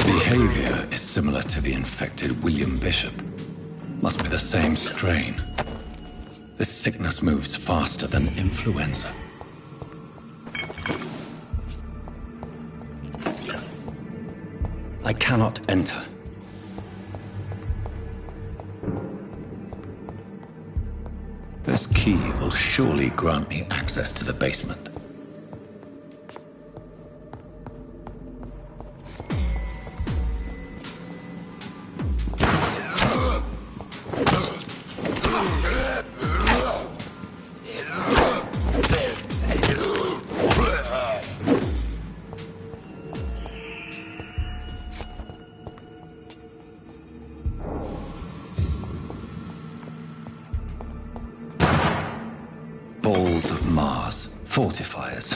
Behavior is similar to the infected William Bishop. Must be the same strain. This sickness moves faster than influenza. I cannot enter. This key will surely grant me access to the basement. Balls of Mars, fortifiers.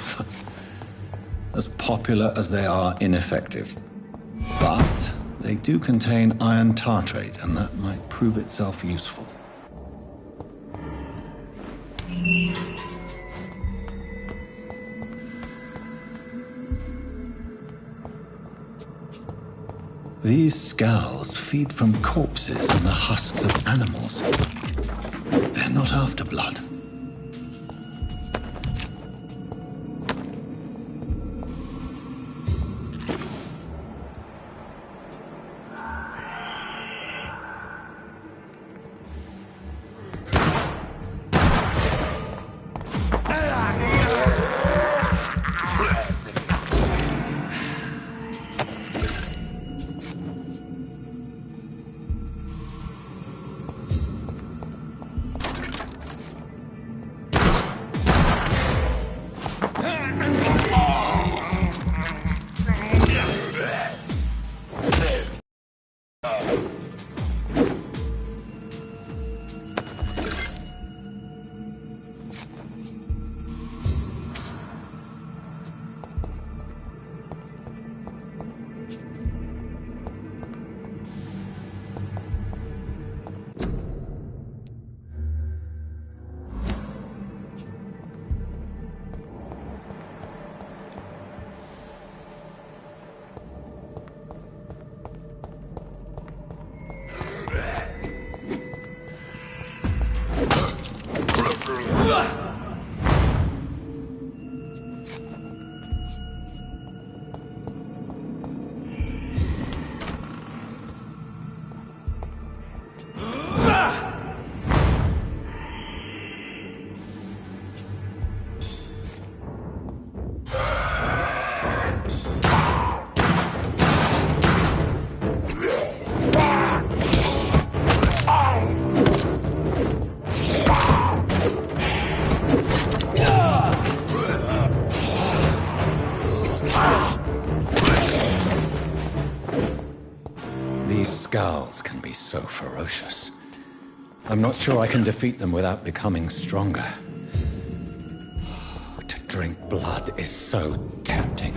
As popular as they are ineffective. But they do contain iron tartrate, and that might prove itself useful. These scowls feed from corpses and the husks of animals. They're not after blood. Scowls can be so ferocious. I'm not sure I can defeat them without becoming stronger. To drink blood is so tempting.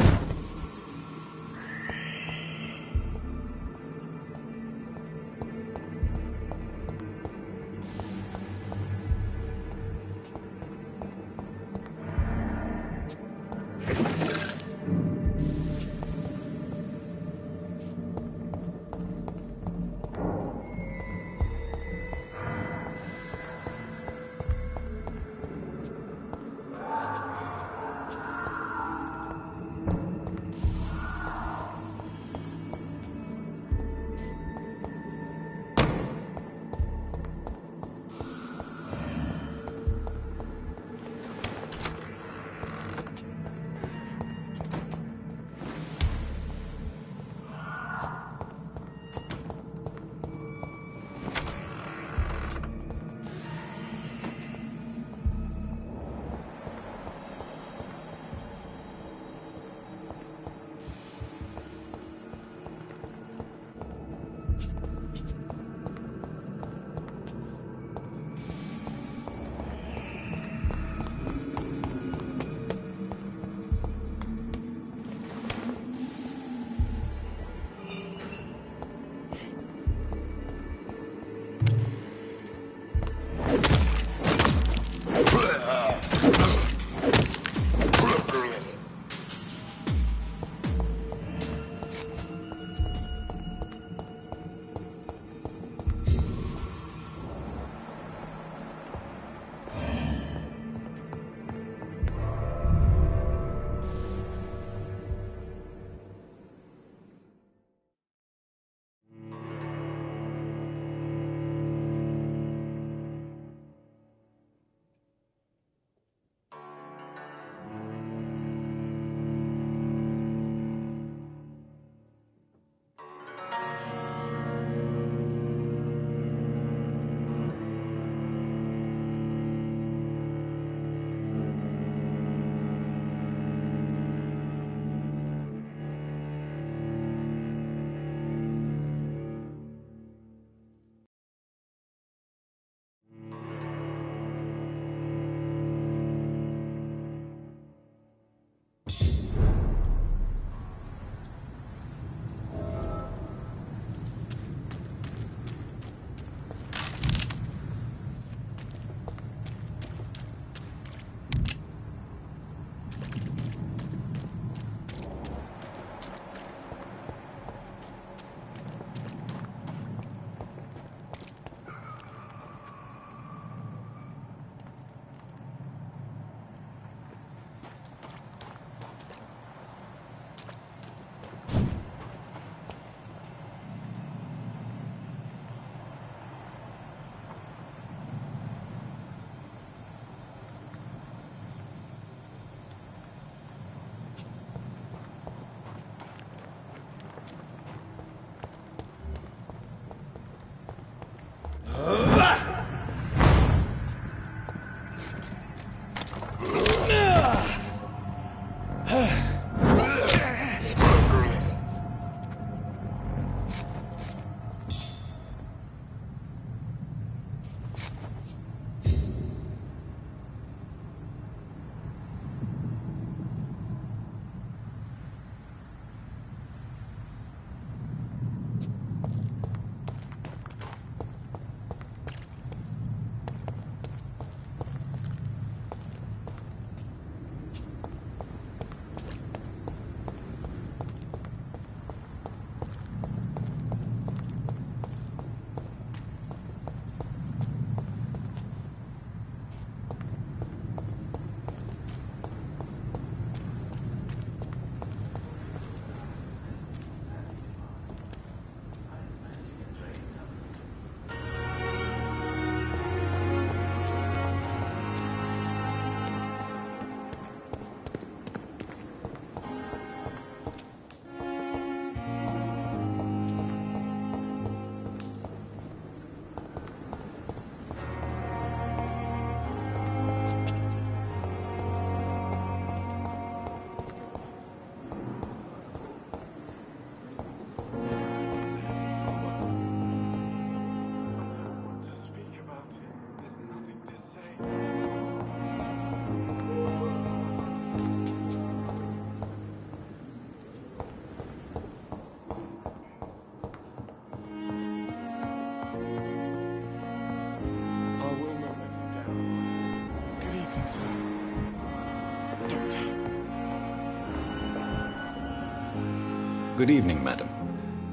Good evening, madam.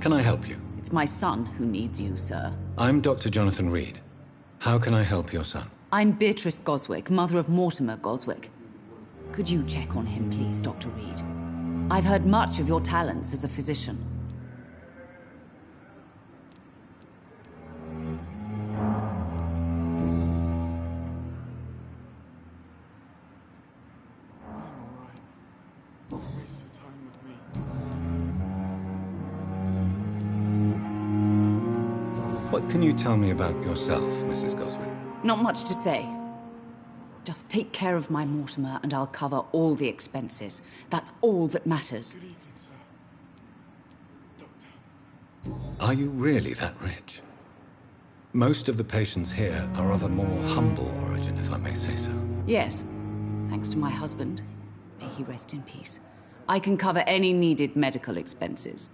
Can I help you? It's my son who needs you, sir. I'm Dr. Jonathan Reed. How can I help your son? I'm Beatrice Goswick, mother of Mortimer Goswick. Could you check on him, please, Dr. Reed? I've heard much of your talents as a physician. What can you tell me about yourself, Mrs. Goswick? Not much to say. Just take care of my Mortimer and I'll cover all the expenses. That's all that matters. Are you really that rich? Most of the patients here are of a more humble origin, if I may say so. Yes. Thanks to my husband. May he rest in peace. I can cover any needed medical expenses.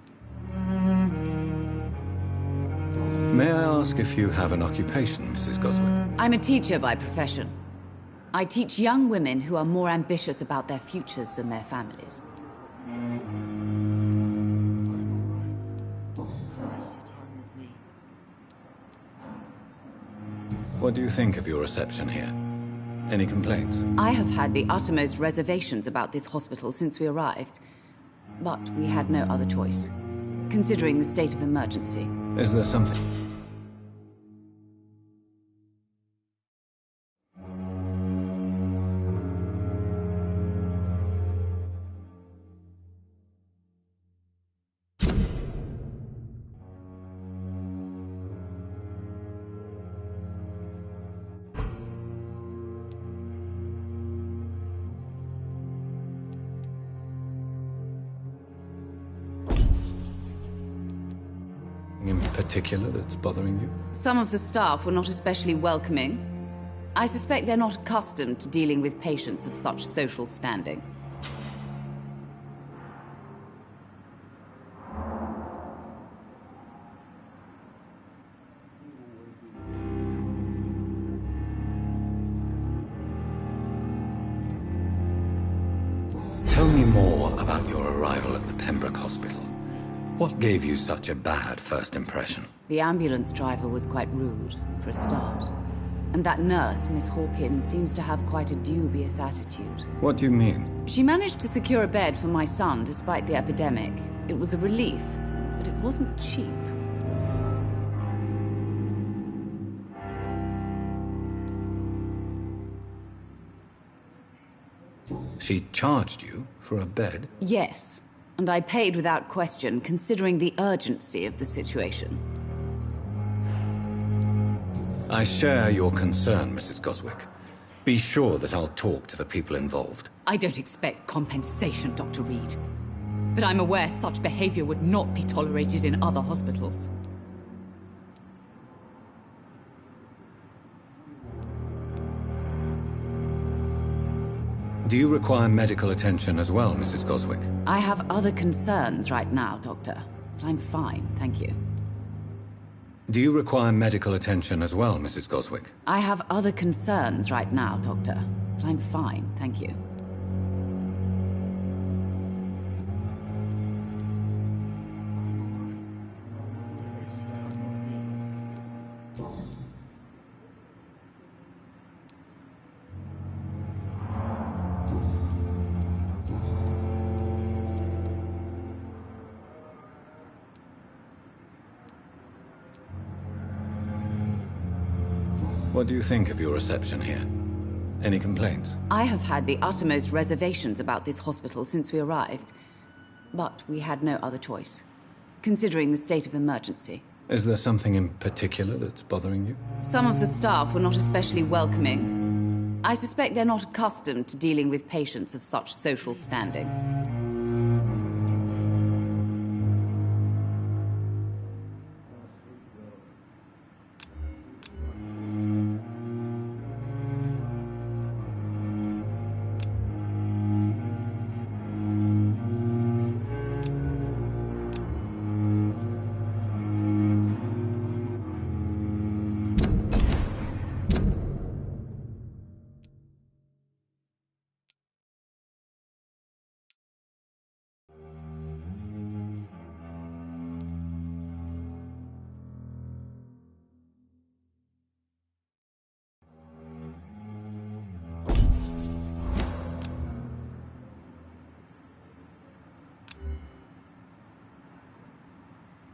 May I ask if you have an occupation, Mrs. Goswick? I'm a teacher by profession. I teach young women who are more ambitious about their futures than their families. What do you think of your reception here? Any complaints? I have had the uttermost reservations about this hospital since we arrived. But we had no other choice, considering the state of emergency. Is there something? In particular that's bothering you? Some of the staff were not especially welcoming. I suspect they're not accustomed to dealing with patients of such social standing. Tell me more about your arrival at the Pembroke Hospital. What gave you such a bad first impression? The ambulance driver was quite rude, for a start. And that nurse, Miss Hawkins, seems to have quite a dubious attitude. What do you mean? She managed to secure a bed for my son despite the epidemic. It was a relief, but it wasn't cheap. She charged you for a bed? Yes. And I paid without question, considering the urgency of the situation. I share your concern, Mrs. Goswick. Be sure that I'll talk to the people involved. I don't expect compensation, Dr. Reed. But I'm aware such behavior would not be tolerated in other hospitals. Do you require medical attention as well, Mrs. Goswick? I have other concerns right now, Doctor. But I'm fine, thank you. Do you require medical attention as well, Mrs. Goswick? I have other concerns right now, Doctor. But I'm fine, thank you. What do you think of your reception here? Any complaints? I have had the uttermost reservations about this hospital since we arrived. But we had no other choice, considering the state of emergency. Is there something in particular that's bothering you? Some of the staff were not especially welcoming. I suspect they're not accustomed to dealing with patients of such social standing.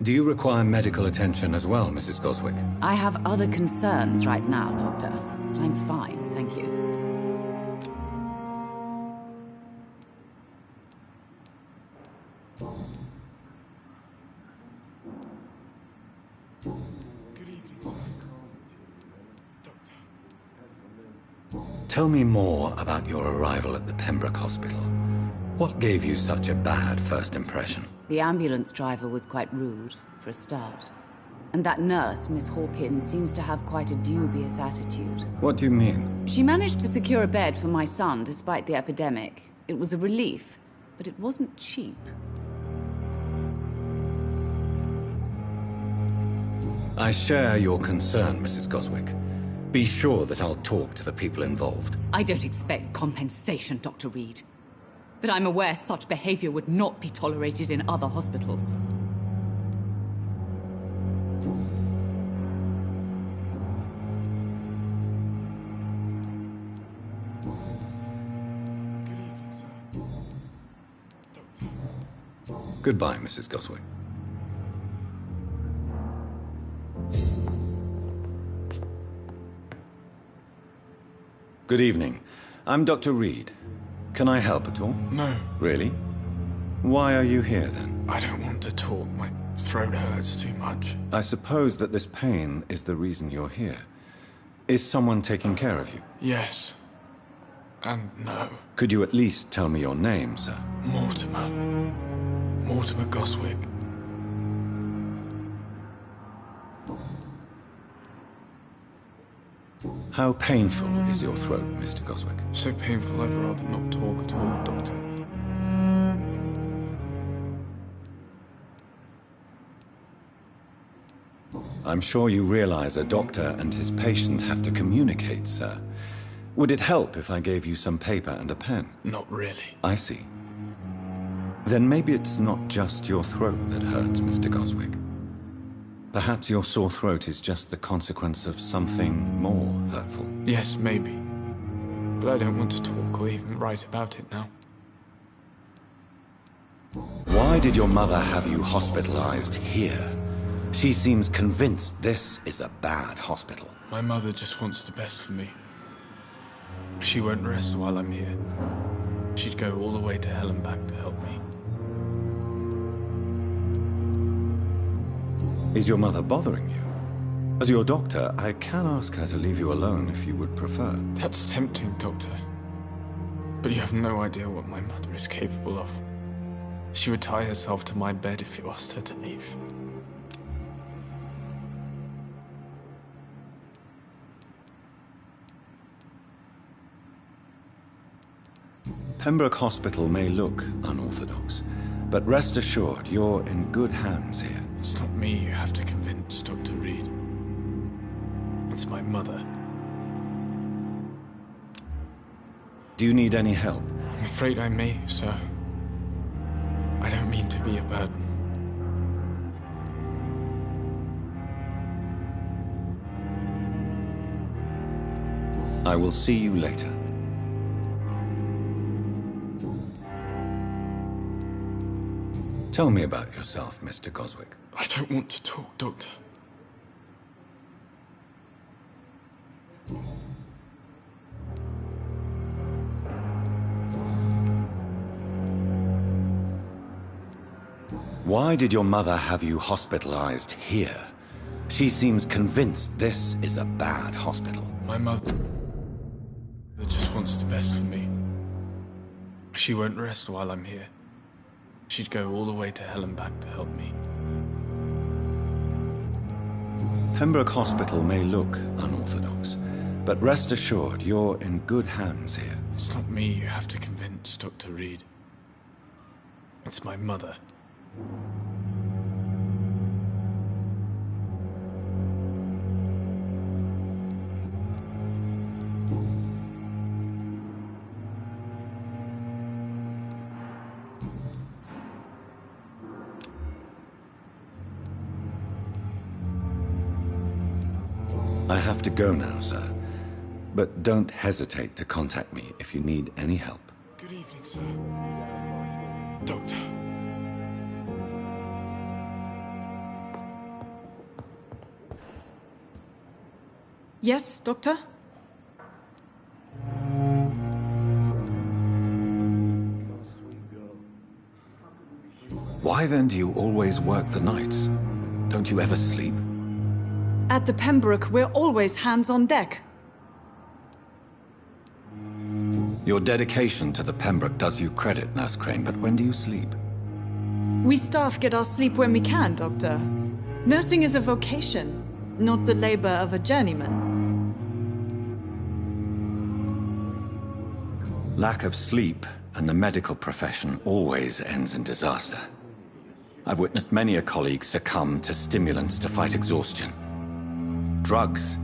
Do you require medical attention as well, Mrs. Goswick? I have other concerns right now, Doctor. But I'm fine, thank you. Tell me more about your arrival at the Pembroke Hospital. What gave you such a bad first impression? The ambulance driver was quite rude, for a start. And that nurse, Miss Hawkins, seems to have quite a dubious attitude. What do you mean? She managed to secure a bed for my son despite the epidemic. It was a relief, but it wasn't cheap. I share your concern, Mrs. Goswick. Be sure that I'll talk to the people involved. I don't expect compensation, Dr. Reed. But I'm aware such behavior would not be tolerated in other hospitals. Goodbye, Mrs. Goswick. Good evening. I'm Dr. Reed. Can I help at all? No. Really? Why are you here, then? I don't want to talk. My throat hurts too much. I suppose that this pain is the reason you're here. Is someone taking care of you? Yes. And no. Could you at least tell me your name, sir? Mortimer. Mortimer Goswick. How painful is your throat, Mr. Goswick? So painful I'd rather not talk at all, Doctor. I'm sure you realize a doctor and his patient have to communicate, sir. Would it help if I gave you some paper and a pen? Not really. I see. Then maybe it's not just your throat that hurts, Mr. Goswick. Perhaps your sore throat is just the consequence of something more hurtful. Yes, maybe. But I don't want to talk or even write about it now. Why did your mother have you hospitalized here? She seems convinced this is a bad hospital. My mother just wants the best for me. She won't rest while I'm here. She'd go all the way to hell and back to help me. Is your mother bothering you? As your doctor, I can ask her to leave you alone if you would prefer. That's tempting, Doctor. But you have no idea what my mother is capable of. She would tie herself to my bed if you asked her to leave. Pembroke Hospital may look unorthodox, but rest assured you're in good hands here. It's not me you have to convince, Dr. Reed. It's my mother. Do you need any help? I'm afraid I may, sir. I don't mean to be a burden. I will see you later. Tell me about yourself, Mr. Goswick. I don't want to talk, Doctor. Why did your mother have you hospitalized here? She seems convinced this is a bad hospital. My mother just wants the best for me. She won't rest while I'm here. She'd go all the way to hell and back to help me. Pembroke Hospital may look unorthodox, but rest assured you're in good hands here. It's not me you have to convince, Dr. Reed. It's my mother. I have to go now, sir. But don't hesitate to contact me if you need any help. Good evening, sir. Doctor. Yes, Doctor? Why then do you always work the nights? Don't you ever sleep? At the Pembroke, we're always hands on deck. Your dedication to the Pembroke does you credit, Nurse Crane, but when do you sleep? We staff get our sleep when we can, Doctor. Nursing is a vocation, not the labor of a journeyman. Lack of sleep and the medical profession always ends in disaster. I've witnessed many a colleague succumb to stimulants to fight exhaustion. Drugs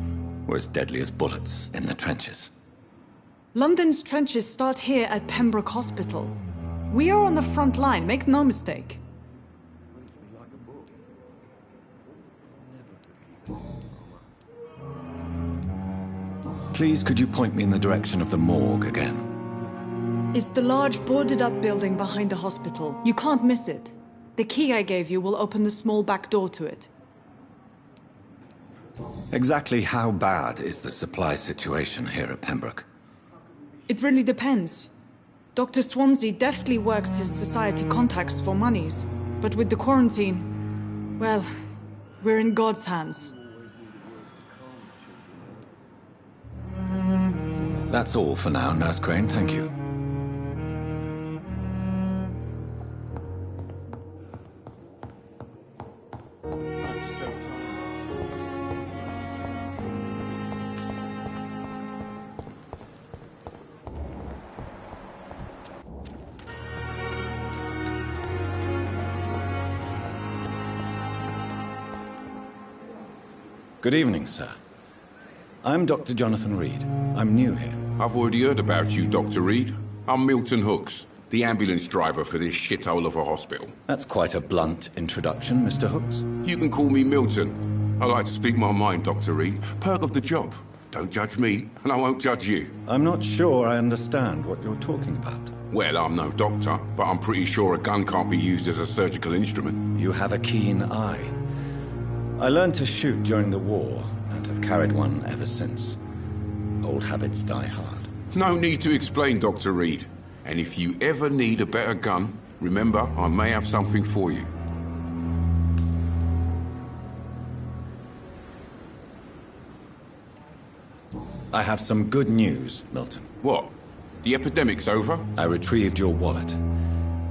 were as deadly as bullets in the trenches. London's trenches start here at Pembroke Hospital. We are on the front line, make no mistake. Please, could you point me in the direction of the morgue again? It's the large boarded-up building behind the hospital. You can't miss it. The key I gave you will open the small back door to it. Exactly how bad is the supply situation here at Pembroke? It really depends. Dr. Swansea deftly works his society contacts for monies, but with the quarantine, well, we're in God's hands. That's all for now, Nurse Crane, thank you. Good evening, sir. I'm Dr. Jonathan Reed. I'm new here. I've already heard about you, Dr. Reed. I'm Milton Hooks, the ambulance driver for this shithole of a hospital. That's quite a blunt introduction, Mr. Hooks. You can call me Milton. I like to speak my mind, Dr. Reed. Perk of the job. Don't judge me, and I won't judge you. I'm not sure I understand what you're talking about. Well, I'm no doctor, but I'm pretty sure a gun can't be used as a surgical instrument. You have a keen eye. I learned to shoot during the war, and have carried one ever since. Old habits die hard. No need to explain, Dr. Reed. And if you ever need a better gun, remember, I may have something for you. I have some good news, Milton. What? The epidemic's over? I retrieved your wallet,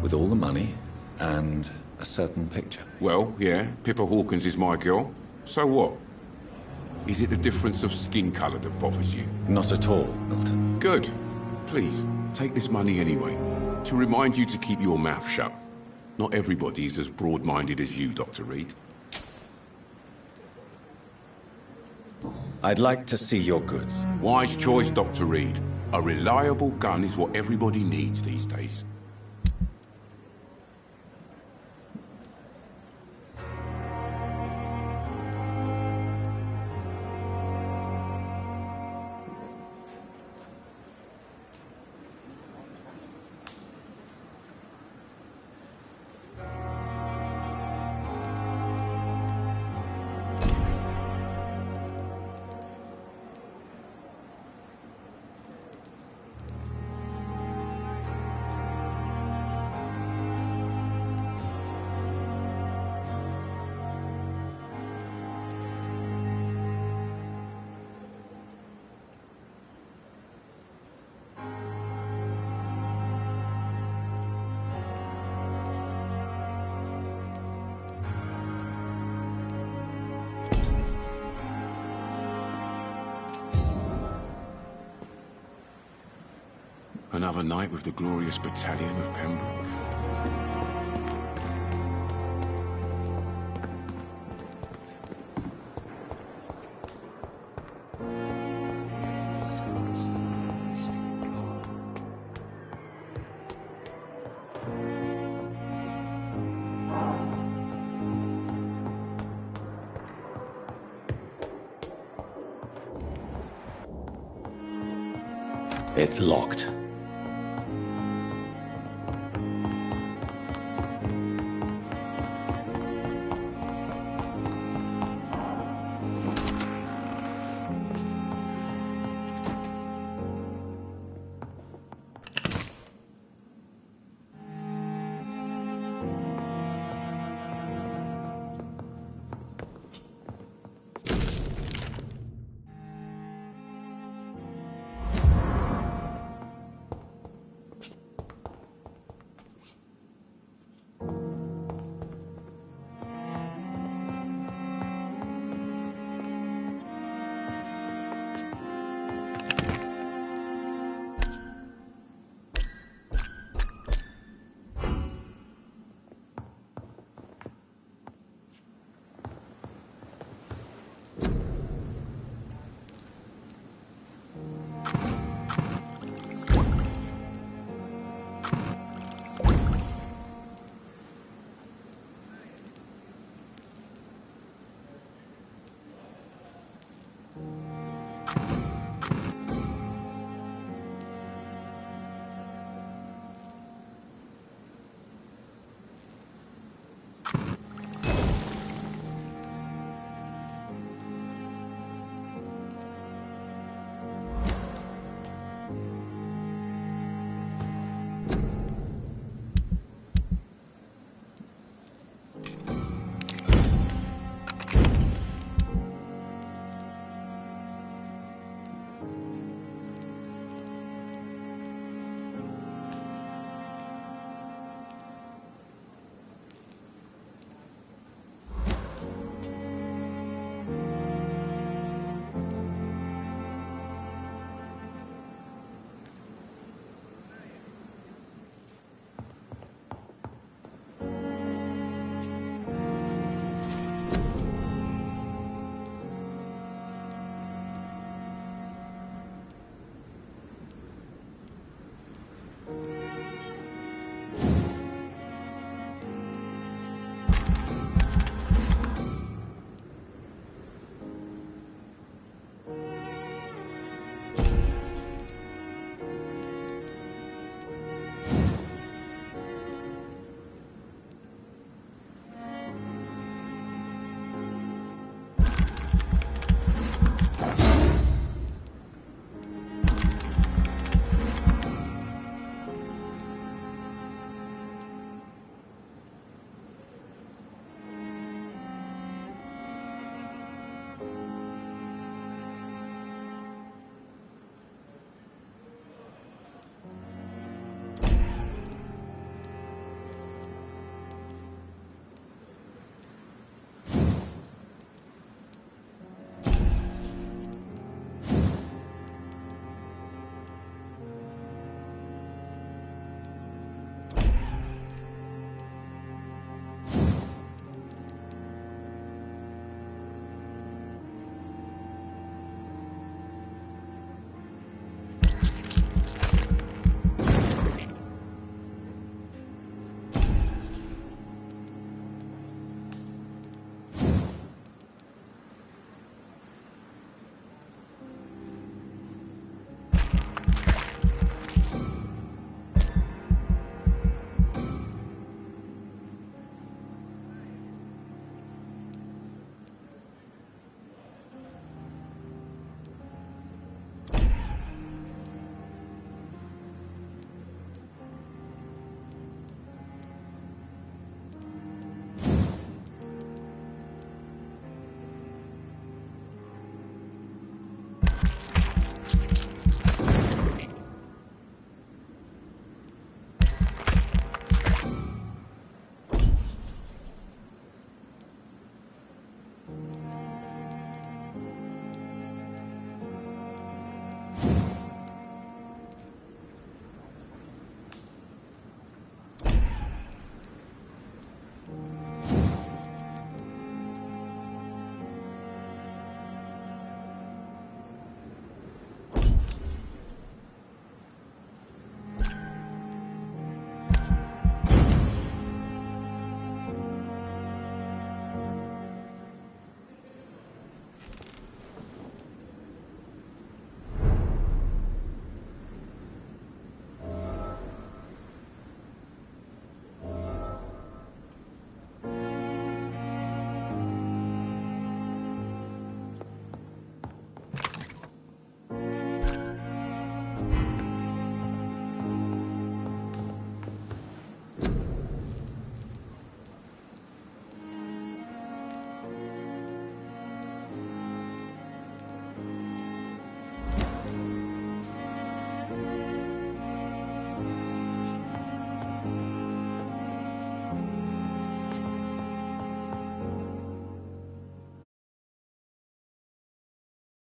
with all the money, and a certain picture. Well, yeah, Pippa Hawkins is my girl. So what? Is it the difference of skin colour that bothers you? Not at all, Milton. Good. Please, take this money anyway. To remind you to keep your mouth shut. Not everybody is as broad-minded as you, Dr. Reed. I'd like to see your goods. Wise choice, Dr. Reed. A reliable gun is what everybody needs these days. Another night with the glorious battalion of Pembroke. It's locked.